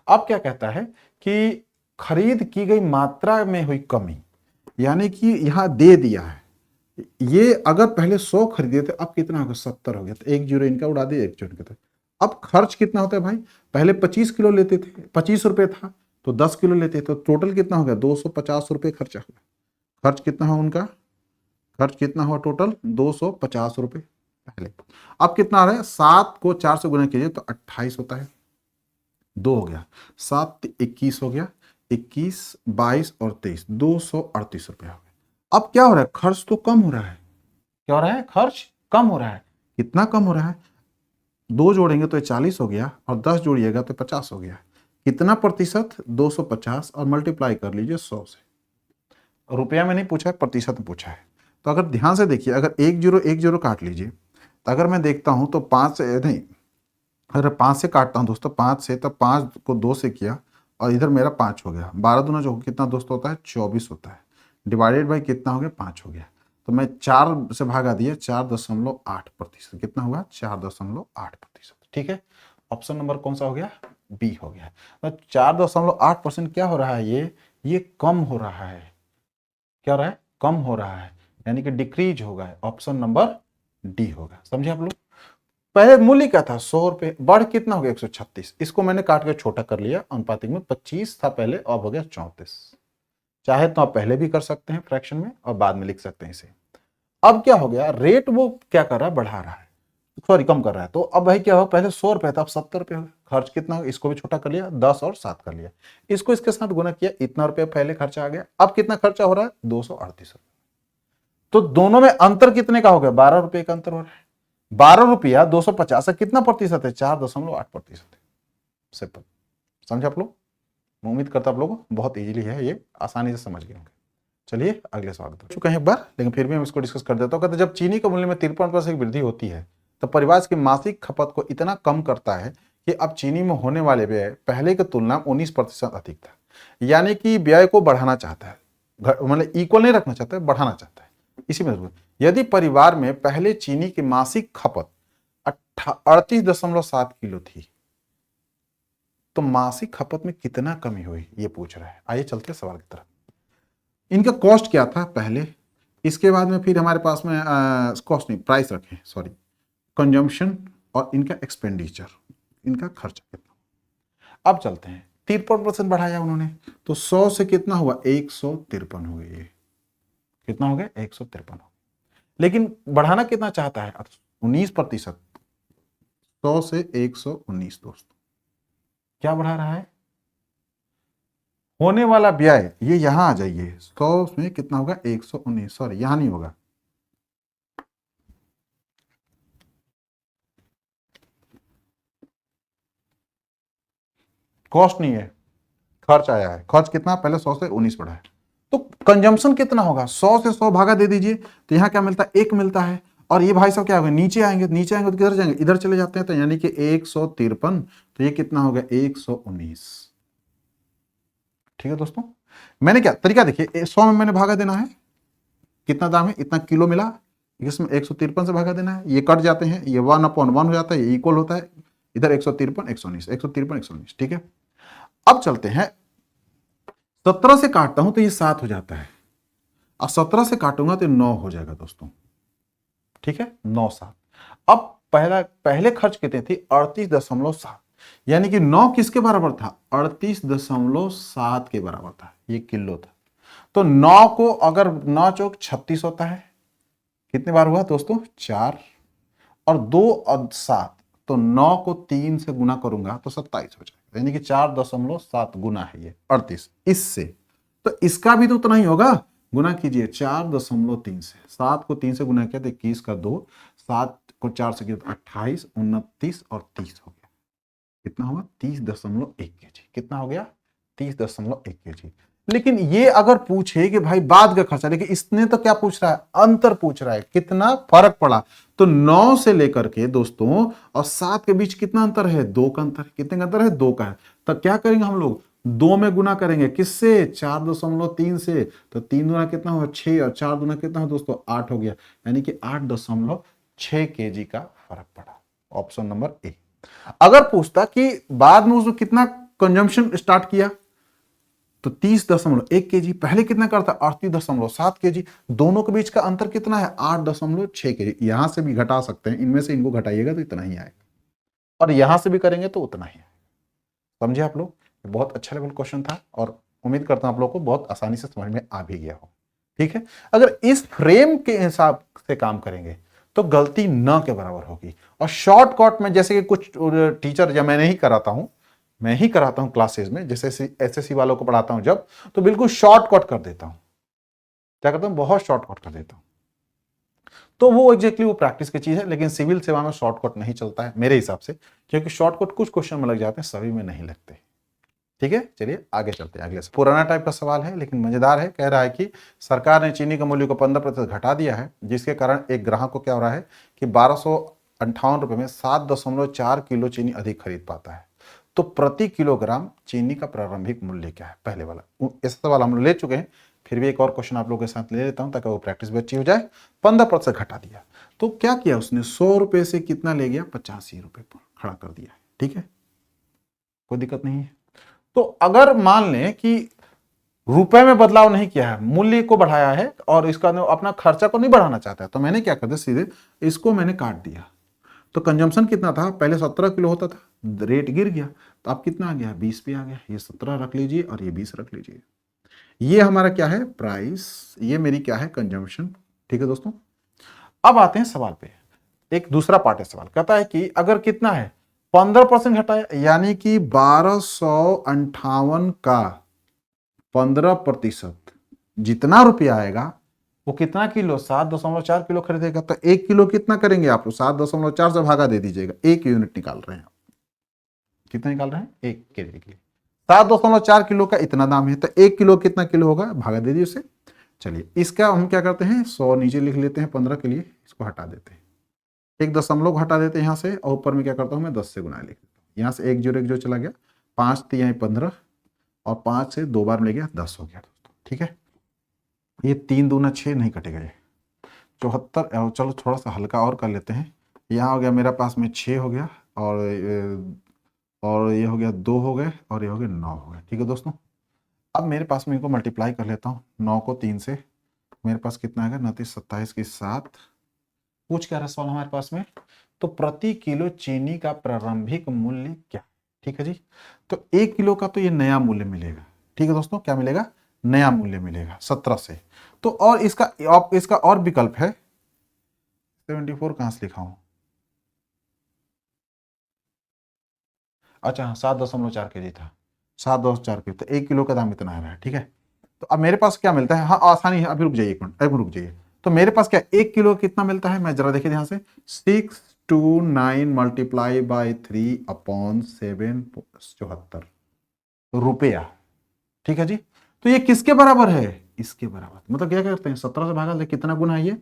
अब क्या कहता है कि खरीद की गई मात्रा में हुई कमी, यानी कि यहां दे दिया है, ये अगर पहले 100 खरीदे थे, अब कितना हो गया 70 हो गया, तो एक जीरो इनका उड़ा दिया, एक जीरो इनका। अब खर्च कितना होता है भाई, पहले 25 किलो लेते थे, 25 रुपए था, तो 10 किलो लेते थे, तो टोटल कितना हो गया 250 रुपए खर्चा हुआ। खर्च कितना हुआ उनका, खर्च कितना हुआ टोटल 250 रुपए पहले। अब कितना आ रहा है, 7 को 4 से गुना कीजिए तो 28 होता है, 2 हो गया, 7 21 हो गया, 21 22 और 23, 238 रुपया हो गया। अब क्या हो रहा है, खर्च तो कम हो रहा है, क्या हो रहा है, खर्च कम हो रहा है, कितना कम हो रहा है, 2 जोड़ेंगे तो 40 हो गया, और 10 जोड़िएगा तो 50 हो गया, कितना प्रतिशत 250, और मल्टीप्लाई कर लीजिए 100 से, रुपया में नहीं पूछा है, प्रतिशत में पूछा है। तो अगर ध्यान से देखिए, अगर एक जीरो काट लीजिए, तो अगर मैं देखता हूं तो 5 से नहीं, अगर 5 से काटता हूं दोस्तों, 5 से, तो 5 को 2 से किया, और इधर मेरा 5 हो गया, 12 दूना जो कितना दोस्तों होता है 24 होता है, डिवाइडेड बाई कितना हो गया 5 हो गया, तो मैं 4 से भागा दिया, 4.8%, कितना हुआ 4.8%, ठीक है। ऑप्शन नंबर कौन सा हो गया, बी हो गया। तो 4.8% क्या हो रहा है, ये कम हो रहा है, क्या हो रहा है, कम हो रहा है, यानी कि डिक्रीज होगा, ऑप्शन नंबर डी होगा। समझे आप लोग, पहले मूल्य क्या था 100 रुपए, बढ़ कितना हो गया 136, इसको मैंने काट के छोटा कर लिया, अनुपातिक में 25 था पहले, अब हो गया 34। चाहे तो आप पहले भी कर सकते हैं फ्रैक्शन में और बाद में लिख सकते हैं इसे। अब क्या हो गया, रेट वो क्या कर रहा है, बढ़ा रहा है, सॉरी कम कर रहा है, तो अब भाई क्या हो, पहले 100 रुपए था, अब 70 रुपए हो गया, खर्च कितना हो, इसको भी छोटा कर लिया, 10 और 7 कर लिया, इसको इसके साथ गुना किया, इतना रुपया पहले खर्चा आ गया, अब कितना खर्चा हो रहा है 238 रुपए, तो दोनों में अंतर कितने का हो गया, 12 रुपए का अंतर हो रहा है, 12 रुपया 250 से कितना प्रतिशत है, 4.8% है, सिंपल। समझे आप लोग, मैं उम्मीद करता आप लोग बहुत इजीली है, ये आसानी से समझ गए होंगे। चलिए अगले सवाल पर चुके हैं एक बार, लेकिन फिर भी हम इसको डिस्कस कर देता हूँ। कहते जब चीनी के मूल्य में 53% की वृद्धि होती है तो परिवार की मासिक खपत को इतना कम करता है कि अब चीनी में होने वाले व्यय पहले की तुलना में 19% अधिक था, यानी कि व्यय को बढ़ाना चाहता है, मतलब इक्वल नहीं रखना चाहता है, बढ़ाना चाहता है। इसी में यदि परिवार में पहले चीनी की मासिक खपत 38.7 किलो थी, तो मासिक खपत में कितना कमी हुई, ये पूछ रहा है। आइए चलते सवाल की तरफ। इनका कॉस्ट क्या था पहले, इसके बाद में फिर हमारे पास में कॉस्ट नहीं, प्राइस रखें, सॉरी, कंजम्पशन और इनका एक्सपेंडिचर, इनका खर्चा कितना। अब चलते हैं, 53% बढ़ाया उन्होंने, तो 100 से कितना हुआ 153 हो गए, कितना हो गया 153 हो गया, लेकिन बढ़ाना कितना चाहता है 19%, 100 से 119 दोस्तों, क्या बढ़ा रहा है, होने वाला व्यय, ये यहां आ जाइए, 100 में कितना होगा 119, सॉरी यहां नहीं होगा, कॉस्ट नहीं है, खर्च आया है। खर्च कितना, पहले 100 से 19 बढ़ा है, तो कंजम्पशन कितना होगा, 100 से 100 भागा दे दीजिए, तो यहां क्या मिलता है, 1 मिलता है। और ये भाई साहब क्या होगा, नीचे आएंगे, नीचे आएंगे तो किधर जाएंगे, इधर चले जाते हैं, तो यानी कि 153, तो ये कितना हो गया, 119। ठीक है दोस्तों, मैंने क्या तरीका देखिए, 100 में मैंने भागा देना है, कितना दाम है, इतना किलो मिला, इसमें 153 से भागा देना है, ये कट जाते हैं, ये 1/1 हो जाता है, ये इक्वल होता है, इधर 153 119, 153 119। ठीक है, अब चलते हैं, 17 से काटता हूं तो ये 7 हो जाता है, और 17 से काटूंगा तो 9 हो जाएगा दोस्तों। ठीक है, 9 7। अब पहले खर्च कितने थी, 38.7, यानी कि 9 किसके बराबर था, 38.7 के बराबर था, ये किलो था। तो 9 को अगर 9 चौक 36 होता है, कितने बार हुआ दोस्तों, 4, और 2 और 7, तो 9 को 3 से गुना करूंगा तो 27 हो जाएगा, यानी कि 4.7 गुना है ये 38 इससे, तो इसका भी तो उतना ही होगा, गुना कीजिए 4.3 से, 7 को 3 से गुना किया तो 21 का 2, 7 को 4 से किया तो 28, 29 और 30 हो गया, कितना हुआ 30.1 kg, कितना हो गया 30.1 kg। लेकिन ये अगर पूछे कि भाई बाद का खर्चा, लेकिन इसने तो क्या पूछ रहा है, अंतर पूछ रहा है, कितना फर्क पड़ा, तो 9 से लेकर के दोस्तों और 7 के बीच कितना अंतर है, 2 का अंतर, कितने का अंतर है, 2 का है। तब क्या करेंगे हम लोग, 2 में गुना करेंगे, किससे, 4.3 से, तो 3 गुना कितना हुआ 6, और 4 गुना कितना हुआ दोस्तों 8 हो गया, यानी कि 8.6 kg का फर्क पड़ा, ऑप्शन नंबर ए। अगर पूछता कि बाद में उसने कितना कंजम्पशन स्टार्ट किया, तो 30.1 kg, पहले कितना करता 38.7 kg, दोनों के बीच का अंतर कितना है 8.6 kg, यहां से भी घटा सकते हैं, इनमें से इनको घटाइएगा तो इतना ही आएगा, और यहां से भी करेंगे तो उतना ही आएगा। समझे आप लोग, बहुत अच्छा लेवल क्वेश्चन था, और उम्मीद करता हूं आप लोग को बहुत आसानी से समझ में आ भी गया हो। ठीक है, अगर इस फ्रेम के हिसाब से काम करेंगे तो गलती न के बराबर होगी, और शॉर्टकट में जैसे कि कुछ टीचर, या मैं नहीं कराता हूं, मैं ही कराता हूं क्लासेस में, जैसे एसएससी वालों को पढ़ाता हूं जब, तो बिल्कुल शॉर्टकट कर देता हूं, क्या करता हूं, बहुत शॉर्टकट कर देता हूं, तो वो एग्जैक्टली वो प्रैक्टिस की चीज है। लेकिन सिविल सेवा में शॉर्टकट नहीं चलता है मेरे हिसाब से, क्योंकि शॉर्टकट कुछ क्वेश्चन में लग जाते हैं, सभी में नहीं लगते। ठीक है, चलिए आगे चलते हैं, अगले से पुराना टाइप का सवाल है लेकिन मजेदार है। कह रहा है कि सरकार ने चीनी के मूल्य को 15% घटा दिया है, जिसके कारण एक ग्राहक को क्या हो रहा है कि 1258 रुपए में 7.4 किलो चीनी अधिक खरीद पाता है, तो प्रति किलोग्राम चीनी का प्रारंभिक मूल्य क्या है, पहले वाला ऐसा सवाल हम लोग ले चुके हैं, फिर भी एक और क्वेश्चन आप लोगों के साथ ले लेता हूं ताकि वो प्रैक्टिस भी अच्छी हो जाए। 15% घटा दिया, तो क्या किया उसने, 100 रुपए से कितना ले गया, 85 रुपए पर खड़ा कर दिया। ठीक है, कोई दिक्कत नहीं है। तो अगर मान लें कि रुपए में बदलाव नहीं किया है, मूल्य को बढ़ाया है, और इसका अपना खर्चा को नहीं बढ़ाना चाहता है, तो मैंने क्या कर दिया, सीधे इसको मैंने काट दिया। तो कंजम्पशन कितना था, पहले 17 किलो होता था, रेट गिर गया, तो अब कितना आ गया, 20 पे आ गया, ये 17 रख लीजिए और ये 20 रख लीजिए, ये हमारा क्या है प्राइस, ये मेरी क्या है कंजम्पशन। ठीक है दोस्तों, अब आते हैं सवाल पे, एक दूसरा पार्ट है सवाल, कहता है कि अगर कितना है 15% घटाया, यानी कि 1258 का 15%, जितना रुपया आएगा वो कितना किलो, 7.4 किलो खरीदेगा, तो 1 किलो कितना करेंगे आप, 7.4 से भागा दे दीजिएगा, 1 यूनिट निकाल रहे हैं, कितना निकाल रहे हैं, 1 केजी के लिए 7.4 किलो का इतना दाम है, तो 1 किलो कितना किलो होगा, भागा दे दीजिए उसे। चलिए इसका हम क्या करते हैं, 100 नीचे लिख लेते हैं, 15 के लिए इसको हटा देते हैं, 1 दशमलव हटा देते हैं यहाँ से, और ऊपर में क्या करता हूँ मैं 10 से गुना लिख देता हूँ, यहाँ से 1 जोड़ 1 जो चला गया, 5 3 15, और 5 से 2 बार मिल गया 10 हो गया दोस्तों। ठीक है, ये 3 दूना 6 नहीं कटेगा, ये 74, चलो थोड़ा सा हल्का और कर लेते हैं, यहाँ हो गया मेरा पास में 6 हो गया, और ये हो गया 2 हो गए, और ये हो गया 9 हो गए। ठीक है दोस्तों, अब मेरे पास में इनको मल्टीप्लाई कर लेता हूँ, 9 को 3 से, मेरे पास कितना आएगा, 29 27 की 7, पूछ क्या रहा सवाल हमारे पास में, तो प्रति किलो चीनी का प्रारंभिक मूल्य क्या। ठीक है जी, तो 1 किलो का तो ये नया मूल्य मिलेगा। ठीक है दोस्तों, क्या मिलेगा, नया मूल्य मिलेगा 17 से, तो और इसका और विकल्प है, 74 कहां से लिखा हूं, अच्छा हाँ 7.4 kg था, 7.4 kg, तो 1 किलो का दाम इतना आ रहा है। ठीक है, तो अब मेरे पास क्या मिलता है, हाँ आसानी है, अभी रुक जाइए एक मिनट, अभी रुक जाइए, तो मेरे पास क्या 1 किलो कितना मिलता है, मैं जरा देखिए ध्यान से, 629 मल्टीप्लाई बाई 3 अपॉन 7 74, रुपया। ठीक है जी। तो ये किसके बराबर है? इसके बराबर। मतलब क्या करते हैं, 17 से भागा ले, कितना गुना है ये?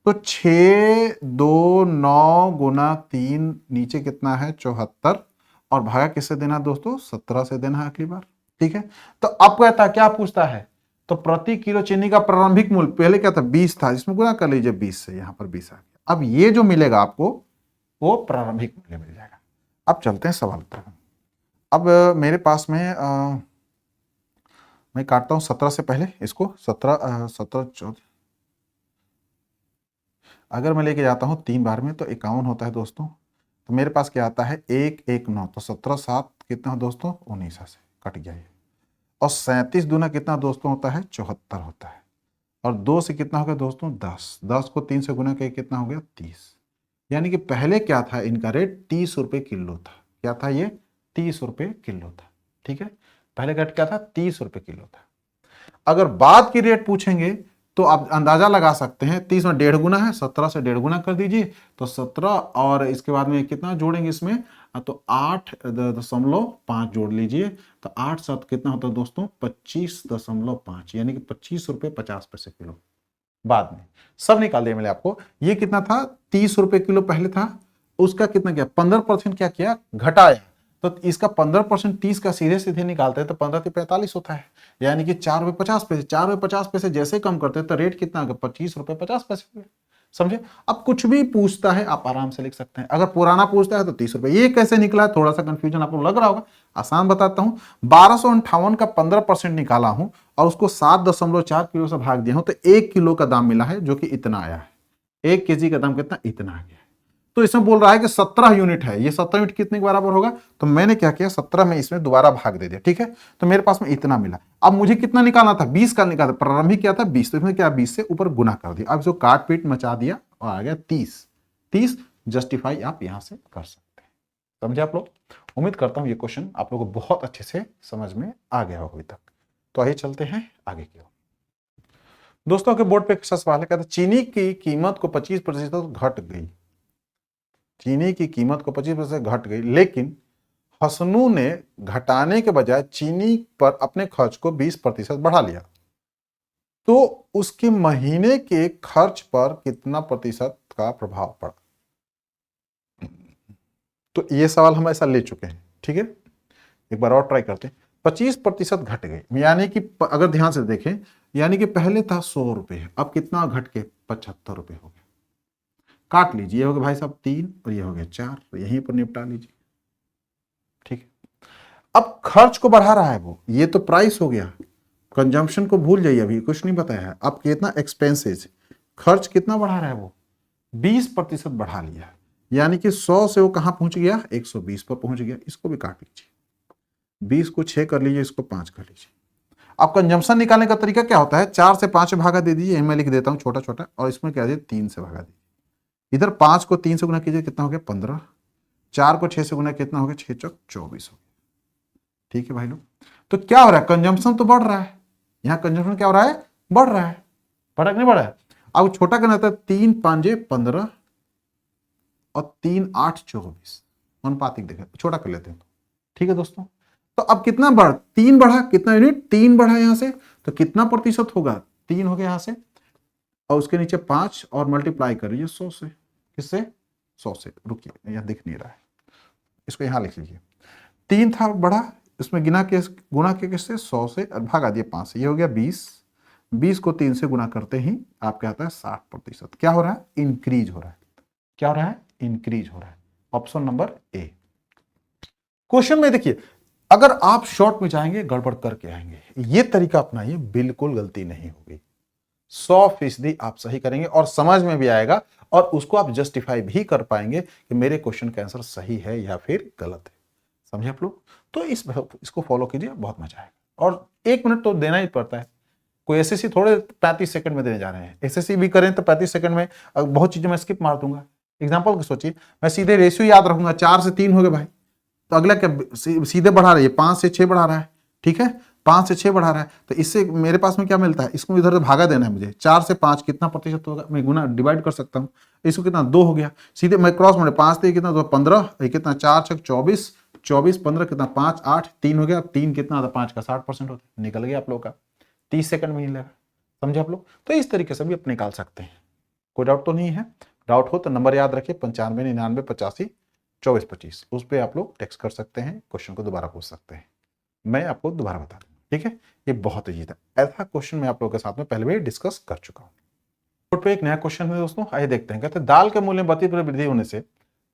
तो 6 2 9 गुना 3, नीचे कितना है 74, और भागा किससे देना है दोस्तों? 17 से देना है अगली बार। ठीक है। तो अब कहता है, क्या पूछता है? तो प्रति किलो चीनी का प्रारंभिक मूल्य पहले क्या था? 20 था, इसमें गुना कर लीजिए 20 से, यहां पर 20 आ गया। अब ये जो मिलेगा आपको वो प्रारंभिक मूल्य मिल जाएगा। अब चलते हैं सवाल पर। अब मेरे पास में मैं काटता हूं 17 से पहले इसको, 17 14, अगर मैं लेके जाता हूं 3 बार में तो 51 होता है दोस्तों। तो मेरे पास क्या आता है? 1 1 9, तो 17 7 कितना दोस्तों? 19 से कट गया ये। और 37 दूना कितना दोस्तों होता है? 74 होता है। और 2 से कितना हो गया दोस्तों? 10। 10 को 3 से गुना करके कितना हो गया? 30। यानी कि पहले क्या था? इनका रेट 30 रुपए किलो था। क्या था ये? 30 रुपए किलो था। ठीक है। पहले रेट क्या था? 30 रुपए किलो था। अगर बाद की रेट पूछेंगे तो आप अंदाजा लगा सकते हैं, 30 में 1.5 गुना है, 17 से 1.5 गुना कर दीजिए, तो 17, और इसके बाद में कितना जोड़ेंगे इसमें? तो 8.5 जोड़ लीजिए, तो 8 7 कितना होता है दोस्तों? 25.5, यानी कि 25 रुपए 50 पैसे किलो। बाद में सब निकाल दिया मैंने आपको। ये कितना था? 30 रुपए किलो पहले था, उसका कितना किया? 15% क्या किया? घटाया। तो इसका 15% 30 का सीधे सीधे निकालते हैं तो 15 से 45 होता है, यानी कि 4 रुपए 50 पैसे। 4 रुपए 50 पैसे जैसे कम करते हैं तो रेट कितना आ गया? 25 रुपए 50 पैसे हुए। समझे? अब कुछ भी पूछता है आप आराम से लिख सकते हैं। अगर पुराना पूछता है तो 30 रुपए। ये कैसे निकला? थोड़ा सा कंफ्यूजन आपको लग रहा होगा, आसान बताता हूं। 1258 का 15% निकाला हूं और उसको 7.4 किलो से भाग दिया हूं, तो 1 किलो का दाम मिला है, जो कि इतना आया है। 1 केजी का दाम कितना? इतना आ गया है। तो इसमें बोल रहा है कि 17 यूनिट है। ये 17 यूनिट कितने के बराबर होगा? तो मैंने क्या किया? 17 में इसमें दोबारा भाग दे दिया। ठीक है। तो मेरे पास में इतना मिला। अब मुझे कितना निकालना था? 20 का निकाला। प्रारंभिक क्या था? 20। तो इसमें क्या? 20 से ऊपर गुना कर दिया। अब इसको काट पीट मचा दिया और आ गया 30। 30 जस्टिफाई आप यहां से कर सकते हैं। समझे आप लोग? उम्मीद करता हूं ये क्वेश्चन आप लोगों को बहुत अच्छे से समझ में आ गया होगा अभी तक। तो आइए चलते हैं आगे की ओर। दोस्तों के बोर्ड पे एक सवाल है, कहता है चीनी की कीमत को 25% घट गई। चीनी की कीमत को 25% घट गई, लेकिन हसनू ने घटाने के बजाय चीनी पर अपने खर्च को 20% बढ़ा लिया, तो उसके महीने के खर्च पर कितना प्रतिशत का प्रभाव पड़ा? तो ये सवाल हम ऐसा ले चुके हैं। ठीक है। एक बार और ट्राई करते हैं। 25% घट गई, यानी कि अगर ध्यान से देखें, यानी कि पहले था 100 रुपए, अब कितना घट के 75 रुपए हो गया। काट लीजिए, ये हो गया भाई साहब 3 और ये हो गया 4, तो यहीं पर निपटा लीजिए। ठीक है। अब खर्च को बढ़ा रहा है वो, ये तो प्राइस हो गया, कंजम्पशन को भूल जाइए, अभी कुछ नहीं बताया है। अब कितना एक्सपेंसेस, खर्च कितना बढ़ा रहा है वो? 20% बढ़ा लिया है, यानी कि 100 से वो कहां पहुंच गया? 120 पर पहुंच गया। इसको भी काट लीजिए, 20 को 6 कर लीजिए, इसको 5 कर लीजिए। अब कंजम्पशन निकालने का तरीका क्या होता है? 4 से 5 भागा दे दीजिए, मैं लिख देता हूं छोटा छोटा, और इसमें क्या दीजिए? 3 से भागा दीजिए। इधर 5 को 3 से गुना कीजिए, कितना हो गया? 15। 4 को 6 से गुना कितना हो गया? 6 चौक 24 हो गया। ठीक है भाई लोग। तो क्या हो रहा है? कंजम्पशन तो बढ़ रहा है, यहां कंजम्पशन क्या हो रहा है? बढ़ रहा है। बढ़ा नहीं बढ़ा है? अब छोटा करना था, 3 5 15 और 3 8 24, अनुपातिक देखें, छोटा कर लेते हैं। ठीक है दोस्तों। तो अब कितना बढ़? 3 बढ़ा, कितना यूनिट? 3 बढ़ा यहां से, तो कितना प्रतिशत होगा? 3 हो गया यहां से, और उसके नीचे 5 और मल्टीप्लाई करिए 100 से। किससे? 100 से। रुकिए, यहां दिख नहीं रहा है, इसको यहां लिख लीजिए। 3 था बढ़ा, इसमें गिना के गुना के किससे? 100 से, और भागा दिए 5 से, ये हो गया 20। 20 को 3 से गुना करते ही आपके आता है 60%। क्या हो रहा है? इंक्रीज हो रहा है। क्या हो रहा है? इंक्रीज हो रहा है। Option number A. क्वेश्चन में देखिए, अगर आप शॉर्ट में जाएंगे गड़बड़ करके आएंगे, ये तरीका अपनाइए, बिल्कुल गलती नहीं होगी। 100% आप सही करेंगे और समझ में भी आएगा, और उसको आप जस्टिफाई भी कर पाएंगे कि मेरे क्वेश्चन का आंसर सही है या फिर गलत है। समझे आप लोग? तो इसको फॉलो कीजिए, बहुत मजा आएगा। और 1 मिनट तो देना ही पड़ता है, कोई एसएससी थोड़े 35 सेकंड में देने जा रहे हैं। एसएससी भी करें तो 35 सेकंड में बहुत चीजें मैं स्किप मार दूंगा। एग्जाम्पल को सोचिए, मैं सीधे रेशियो याद रखूंगा, 4 से 3 हो गए भाई, तो अगला क्या सीधे बढ़ा रहा है? 5 से 6 बढ़ा रहा है। ठीक है, 5 से 6 बढ़ा रहा है, तो इससे मेरे पास में क्या मिलता है? इसको इधर से भागा देना है मुझे। 4 से 5 कितना प्रतिशत होगा? मैं गुना डिवाइड कर सकता हूं, इसको कितना? 2 हो गया। सीधे मैं क्रॉस में 5 से कितना? 15, कितना? 4 6 24, 24 15 कितना 5 8 3 हो गया। अब 3 कितना आता 5 का 60% होता है, निकल गया आप लोग का 30 सेकंड में ही लगा। समझे आप लोग? तो इस तरीके से भी आप निकाल सकते हैं, कोई डाउट तो नहीं है। डाउट हो तो नंबर याद रखिए 95 99 85 24 25, उस पर आप लोग टेक्स्ट कर सकते हैं, क्वेश्चन को दोबारा पूछ सकते हैं, मैं आपको दोबारा बता दूँ। ठीक है, ये बहुत ईजी था। ऐसा क्वेश्चन मैं आप लोगों के साथ में पहले भी डिस्कस कर चुका हूँ। बोर्ड पे एक नया क्वेश्चन है दोस्तों, आइए देखते हैं। कहते हैं दाल के मूल्य में 32% वृद्धि होने से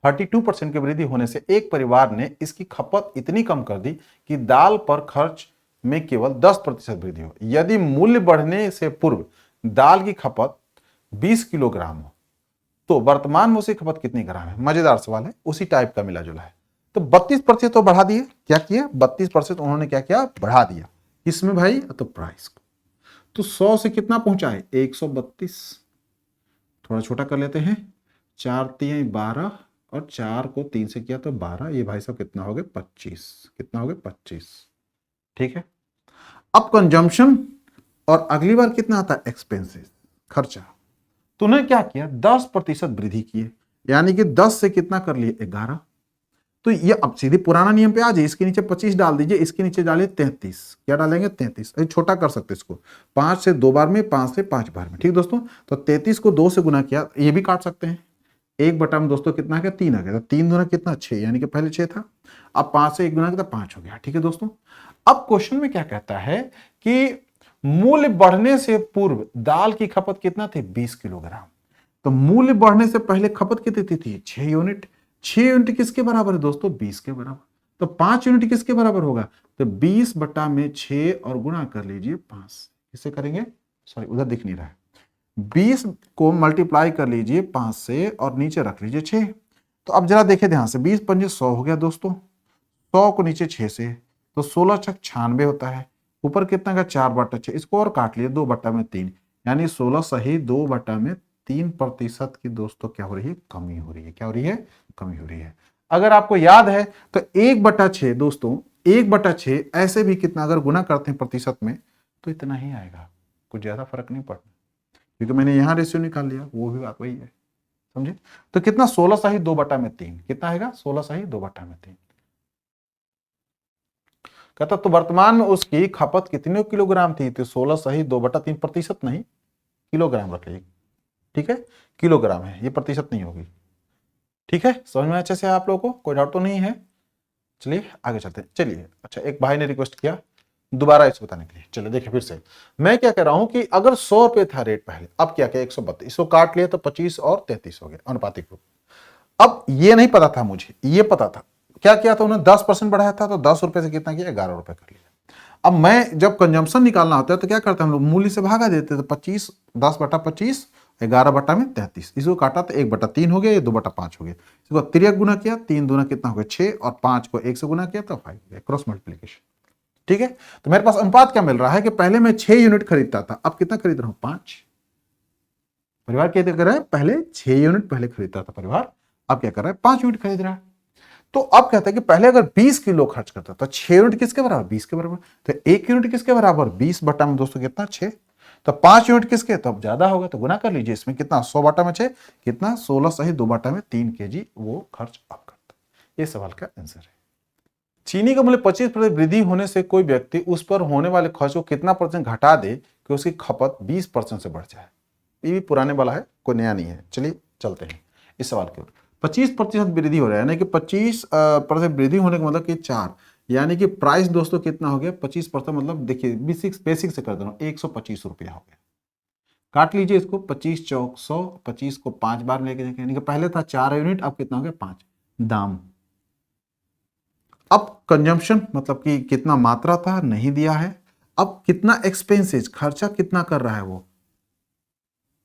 32% की वृद्धि होने से एक परिवार ने इसकी खपत इतनी कम कर दी कि दाल पर खर्च में केवल 10% वृद्धि हो। यदि मूल्य बढ़ने से पूर्व दाल की खपत 20 किलोग्राम हो तो वर्तमान में उसकी खपत कितनी ग्राम है? मजेदार सवाल है, उसी टाइप का मिला जुला है। तो 32% तो बढ़ा दिए, क्या किया 32% उन्होंने क्या किया, बढ़ा दिया। इसमें भाई तो प्राइस को, तो 100 से कितना पहुंचा है 132, थोड़ा छोटा कर लेते हैं, 4 3 12 और 4 को 3 से किया तो 12, ये भाई साहब कितना हो गया 25, कितना हो गया 25। ठीक है, अब कंजम्पशन और अगली बार कितना आता है एक्सपेंसेस, खर्चा। तो उन्होंने क्या किया 10% वृद्धि की, यानी कि 10 से कितना कर लिए 11। तो ये अब सीधे पुराना नियम पे आ जाए, इसके नीचे 25 डाल दीजिए, इसके नीचे डालिए 33, क्या डालेंगे 33, छोटा कर सकते इसको, 5 से 2 बार में, 5 से 5 बार में। ठीक दोस्तों, तो 33 को 2 से गुना किया, ये भी काट सकते हैं, 1 बटा में दोस्तों कितना आ गया 3 आ गया, तो 3 दूना कितना 6, यानी कि पहले 6 था, अब 5 से 1 गुना किया 5 हो गया। ठीक है दोस्तों, अब क्वेश्चन में क्या कहता है कि मूल्य बढ़ने से पूर्व दाल की खपत कितना थी 20 किलोग्राम। तो मूल्य बढ़ने से पहले खपत कितनी थी 6 यूनिट। 6 यूनिट किसके बराबर है दोस्तों 20 के बराबर। तो 5 यूनिट किसके बराबर होगा, तो 20 बटा में 6 और गुणा कर लीजिए 5, किससे करेंगे, सॉरी उधर दिख नहीं रहा है, 20 को मल्टीप्लाई कर लीजिए 5 से और नीचे रख लीजिए 6। तो अब जरा देखिए ध्यान से, 20 पंजे 100 हो गया दोस्तों, 100 को नीचे 6 से तो 16 छक 96 होता है, ऊपर कितना का 4 बटा 6, इसको और काट लिए 2 बटा में 3, यानी 16 सही 2 बटा में 3% की दोस्तों क्या हो रही है, कमी हो रही है। क्या हो रही है, कमी हो रही है। अगर आपको याद है तो 1/6 दोस्तों, 1/6 ऐसे भी कितना अगर गुना करते हैं प्रतिशत में तो इतना ही आएगा, कुछ ज्यादा फर्क नहीं पड़ता, क्योंकि मैंने यहां रेशियो निकाल लिया, वो भी बात वही है। समझे? तो कितना 16 सही 2 बटा में 3, कितना आएगा 16 सही 2 बटा में 3। कहता तो वर्तमान में उसकी खपत कितने किलोग्राम थी, तो 16 सही 2 बटा 3, प्रतिशत नहीं किलोग्राम रख लीजिए। ठीक है, किलोग्राम है, ये प्रतिशत नहीं होगी। ठीक है, समझ में अच्छे से आप लोगों को, कोई डाउट तो नहीं है। चलिए आगे चलते हैं। चलिए, अच्छा एक भाई ने रिक्वेस्ट किया दोबारा इसे बताने के लिए, चलिए देखिए फिर से। मैं क्या कह रहा हूं कि अगर 100 रुपए था रेट पहले, अब क्या किया 132, इसको काट लिया तो 25 और 33 हो गया अनुपातिक रूप। अब ये नहीं पता था मुझे, ये पता था, क्या किया था उन्होंने 10% बढ़ाया था, तो 10 रुपए से कितना किया 11 रुपए कर लिया। अब मैं जब कंजम्पशन निकालना होता है तो क्या करते हैं हम लोग, मूल्य से भागा देते, तो 25 10 बटा 25 11 बटा में 33, इसको काटा तो 1/3 हो गया, ये 2/5 हो गया, इसको 3 गुना किया, 3 दूना कितना हो गया 6 और 5 को 1 से गुना किया तो 5 हो गया, क्रॉस मल्टीप्लिकेशन। ठीक है, तो मेरे पास अनुपात क्या मिल रहा है कि पहले मैं 6 यूनिट खरीदता था, अब कितना खरीद रहा हूं 5। परिवार क्या कर रहा है, पहले 6 यूनिट पहले खरीदता था परिवार, अब क्या कर रहा है 5 यूनिट खरीद रहा है। तो अब कहता है कि पहले अगर 20 किलो खर्च करता था, 6 यूनिट किसके बराबर 20 के बराबर, तो 1 यूनिट किसके बराबर 20 बटा में दोस्तों कितना 6, तो 5 यूनिट किसके, तो अब ज्यादा होगा तो गुना कर लीजिए, इसमें कितना 100 बटा में 6 कितना 16 सही 2 बटा में 3 kg वो खर्च अब करता है। ये सवाल का आंसर है। चीनी का मूल्य 25% वृद्धि होने से कोई व्यक्ति उस पर होने वाले खर्च को कितना परसेंट घटा दे कि उसकी खपत 20% से बढ़ जाए। ये भी पुराने वाला है, कोई नया नहीं है। चलिए चलते हैं इस सवाल के ऊपर। 25% वृद्धि हो रहा है, यानी कि 25% वृद्धि होने का मतलब कि 4, यानी कि प्राइस दोस्तों कितना हो गया 25%, मतलब देखिए बेसिक से कर दे रहा हूं 125 रुपया हो गया। काट लीजिए इसको, 25 चौक 100, 25 को 5 बार लेके देखें, यानी कि पहले था 4 यूनिट, अब कितना हो गया 5। दाम, अब कंजम्पशन मतलब कि कितना मात्रा था नहीं दिया है, अब कितना एक्सपेंसेस खर्चा कितना कर रहा है वो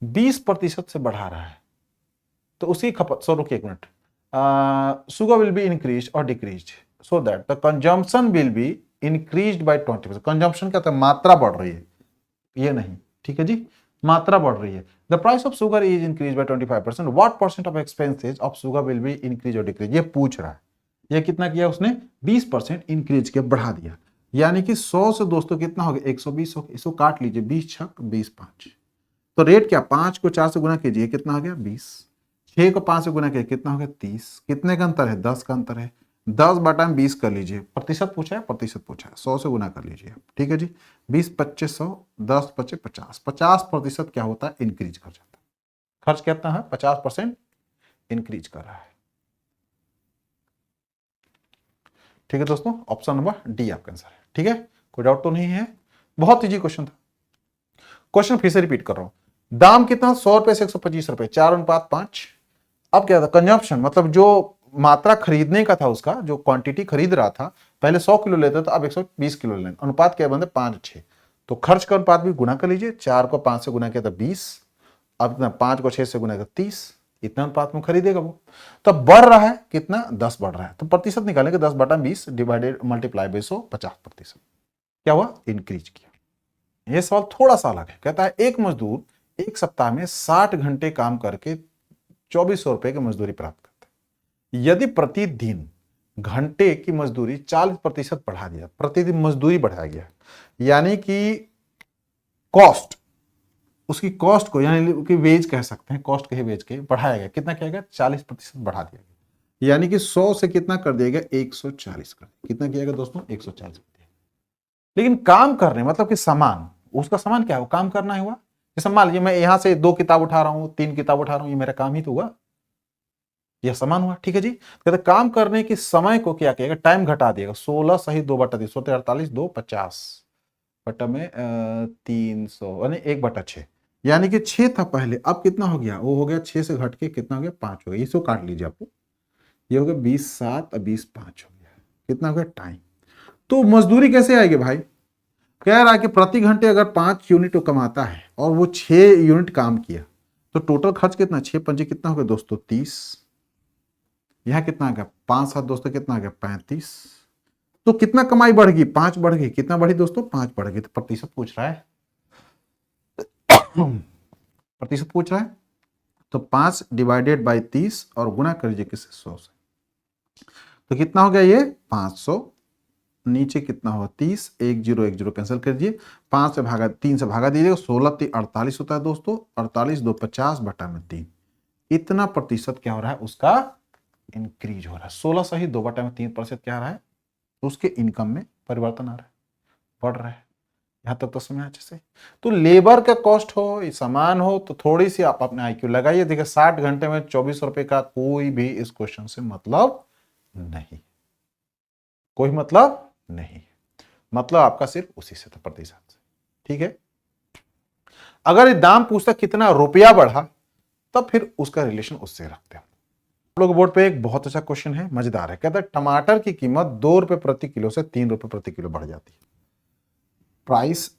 20% से बढ़ा रहा है, तो उसकी खपत 100 रुपये 1 मिनट, शुगर विल बी इंक्रीज और decrease so that the consumption will be increase by 20%। Consumption क्या था, मात्रा बढ़ रही है, ये नहीं, ठीक है जी, मात्रा बढ़ रही है। The price of sugar is increase by 25%, what percent of expenses of sugar will be increase और डिक्रीज, ये पूछ रहा है। ये कितना किया उसने 20% इंक्रीज किया, बढ़ा दिया, यानी कि 100 से दोस्तों कितना हो गया 120 हो गया, इसको काट लीजिए 20 छक 20 5, तो रेट क्या 5 को 4 से गुना कीजिए कितना हो गया 20, 6 को 5 से गुना किया कितना हो गया 30, कितने का अंतर है 10 का अंतर है, 10/20 कर लीजिए, प्रतिशत पूछा है, प्रतिशत पूछा है, 100 से गुना कर लीजिए, ठीक है जी। 20 25 100, 10 25 50, 50% क्या होता है, इंक्रीज कर जाता है। खर्च कितना है, 50% इंक्रीज कर रहा है। ठीक है दोस्तों, ऑप्शन नंबर डी आपका आंसर है। ठीक है, कोई डाउट तो नहीं है, बहुत इजी क्वेश्चन था। क्वेश्चन फिर से रिपीट कर रहा हूं, दाम कितना, 100 रुपए से 125 रुपए, 4:5। अब क्या था, कंजम्पशन मतलब जो मात्रा खरीदने का था, उसका जो क्वांटिटी खरीद रहा था, पहले 100 किलो लेता था, अब 120 किलो लेना, अनुपात क्या बंदे 5:6। तो खर्च का अनुपात भी गुना कर लीजिए, 4 को 5 से गुना किया था 20, अब कितना 5 को 6 से गुना किया 30, इतना अनुपात में खरीदेगा वो। तब बढ़ रहा है कितना, 10 बढ़ रहा है, तो प्रतिशत निकालेंगे, 10/20 डिवाइडेड मल्टीप्लाई बाई 100, 50%। क्या हुआ, इंक्रीज किया। यह सवाल थोड़ा सा अलग है, कहता है एक मजदूर एक सप्ताह में 60 घंटे काम करके 2400 रुपए की मजदूरी प्राप्त करता है। यदि प्रतिदिन घंटे की मजदूरी 40% बढ़ा दिया, प्रतिदिन मजदूरी बढ़ाया गया, यानी कि कॉस्ट, उसकी कॉस्ट को, यानी कि वेज कह सकते हैं, कॉस्ट के वेज के बढ़ाया गया, कितना किया गया, 40% बढ़ा दिया गया, यानी कि 100 से कितना कर दिया गया, 140 कर दिया। कितना किया गया दोस्तों, 140 कर दिया। लेकिन काम करने मतलब कि सामान, उसका सामान क्या है, वो काम करना है हुआ। जैसे मान लीजिए मैं यहां से 2 किताब उठा रहा हूं, 3 किताब उठा रहा हूं, ये मेरा काम ही तो हुआ, यह सामान हुआ। ठीक है जी, कहते काम करने के समय को क्या किया, टाइम घटा दिएगा, 16 सही 2/3, 48 2 50 बटा में 300 यानी 1/6, यानी कि 6 था पहले, अब कितना हो गया, वो हो गया 6 से घट के कितना हो गया, 5 हो गया। इसको काट लीजिए आपको, ये हो गया 20 7 और 20 5 हो गया, कितना हो गया, टाइम। तो मजदूरी कैसे आएगी भाई, कह रहा है कि प्रति घंटे अगर 5 यूनिट वो कमाता है और वो 6 यूनिट काम किया, तो टोटल खर्च कितना, 6 पंजे कितना हो गया दोस्तों, 30। यहां कितना आ गया, 5 7 दोस्तों कितना आ गया, 35। तो कितना कमाई बढ़ गई, 5 बढ़ गई, कितना बढ़ी दोस्तों, 5 बढ़ गई। तो प्रतिशत पूछ रहा है, प्रतिशत पूछ रहा है, तो 5 डिवाइडेड बाई 30 और गुना कर लीजिए किससे, 100 से। तो कितना हो गया ये 500, नीचे कितना होगा 30, 1 0 1 0 कैंसिल कर दीजिए, 5 से भागा 3 से भागा दीजिएगा, 16 3 48 होता है दोस्तों, 48 2 50 बटा में 3। इतना प्रतिशत क्या हो रहा है, उसका इंक्रीज हो रहा है। 16 सही 2/3% क्या आ रहा है, उसके इनकम में परिवर्तन आ रहा है, बढ़ रहा है। यहां तक तो समझ अच्छे से। तो लेबर का कॉस्ट हो, सामान हो, तो थोड़ी सी आप अपने आईक्यू लगाइए, देखिए 60 घंटे में 2400 रुपए का कोई भी इस क्वेश्चन से मतलब नहीं, कोई मतलब नहीं, मतलब आपका सिर्फ उसी से था, प्रतिशत से। ठीक है, अगर ये दाम पूछता कितना रुपया बढ़ा, तब फिर उसका रिलेशन उससे रखते हैं। आप लोग बोर्ड पे एक बहुत अच्छा क्वेश्चन है, मजेदार है, कहता है टमाटर की कीमत 2 रुपए प्रति किलो से 3 रुपए प्रति किलो बढ़ जाती है। प्राइस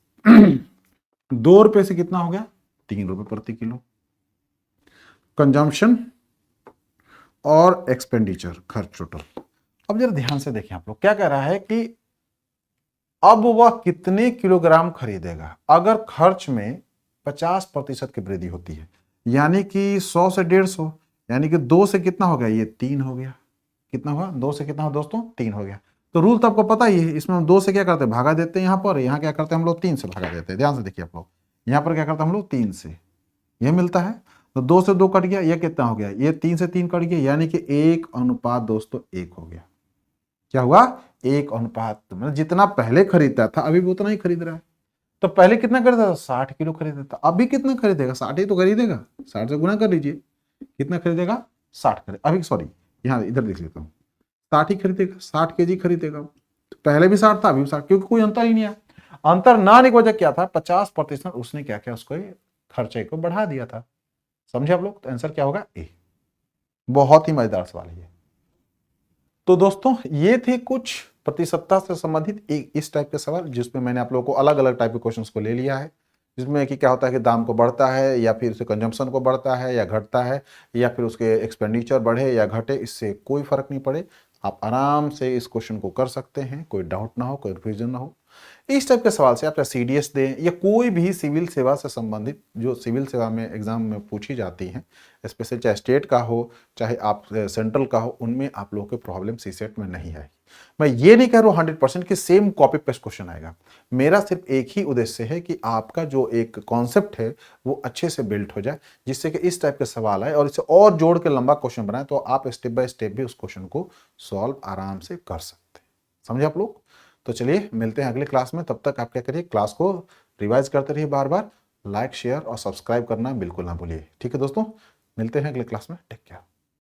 2 रुपए से कितना हो गया, 3 रुपए प्रति किलो। कंजम्पशन और एक्सपेंडिचर, खर्च टोटल। अब जरा ध्यान से देखें आप लोग, क्या कह रहा है कि अब वह कितने किलोग्राम खरीदेगा अगर खर्च में 50% की वृद्धि होती है, यानी कि 100 से 150, यानी कि 2 से कितना हो गया, ये 3 हो गया। कितना हुआ, 2 से कितना हो दोस्तों, 3 हो गया। तो रूल तो आपको पता ही है, इसमें हम 2 से क्या करते हैं, भागा देते हैं, यहां पर, यहां क्या करते हैं हम लोग 3 से भागा देते हैं। ध्यान से देखिए आप लोग, यहां पर क्या करते हैं हम लोग 3 से, ये मिलता है, तो 2 से 2 कट गया, ये कितना हो गया, ये 3 से 3 कट गया, यानी कि 1 अनुपात दोस्तों 1 हो गया। क्या हुआ, 1 अनुपात, मतलब जितना पहले खरीदता था अभी भी उतना ही खरीद रहा है। तो पहले कितना खरीदता था, 60 किलो खरीदता था, अभी कितना खरीदेगा, 60 ही तो खरीदेगा, 60 से गुना कर लीजिए, कितना खरीदेगा, 60 खरीद, अभी सॉरी यहाँ इधर देख लेता हूँ, 60 ही खरीदेगा, 60 केजी खरीदेगा। तो पहले भी 60 था, अभी भी 60, क्योंकि कोई अंतर ही नहीं है। अंतर ना आने की वजह क्या था, 50% उसने क्या किया, उसको खर्चे को बढ़ा दिया था। समझे आप लोग, तो आंसर क्या होगा, ए। बहुत ही मजेदार सवाल है ये। तो दोस्तों ये थे कुछ प्रतिशतता से संबंधित एक इस टाइप के सवाल, जिसमें मैंने आप लोगों को अलग अलग टाइप के क्वेश्चंस को ले लिया है, जिसमें कि क्या होता है कि दाम को बढ़ता है या फिर उसके कंजम्पशन को बढ़ता है या घटता है, या फिर उसके एक्सपेंडिचर बढ़े या घटे, इससे कोई फर्क नहीं पड़े। आप आराम से इस क्वेश्चन को कर सकते हैं, कोई डाउट ना हो, कोई कन्फ्यूजन ना हो। इस टाइप के सवाल से आप CDS दें या कोई भी सिविल सेवा से संबंधित जो सिविल सेवा में एग्जाम में पूछी जाती हैं, स्पेशल चाहे स्टेट का हो चाहे आप सेंट्रल का हो, उनमें आप लोगों के प्रॉब्लम CSET में नहीं है। मैं ये नहीं कह रहा हूं 100% कि सेम कॉपी पेस्ट क्वेश्चन आएगा। मेरा सिर्फ एक ही उद्देश्य है कि आपका जो एक कॉन्सेप्ट है वो अच्छे से बिल्ड हो जाए, जिससे कि इस टाइप के सवाल आए और इसे और जोड़ के लंबा क्वेश्चन बनाए तो आप स्टेप बाय स्टेप भी उस क्वेश्चन को सॉल्व आराम से कर सकते हैं। समझे आप लोग? तो चलिए मिलते हैं अगले क्लास में। तब तक आप क्या करिए, क्लास को रिवाइज करते रहिए, बार बार लाइक शेयर और सब्सक्राइब करना बिल्कुल ना भूलिए। ठीक है दोस्तों, मिलते हैं अगले क्लास में। Take care.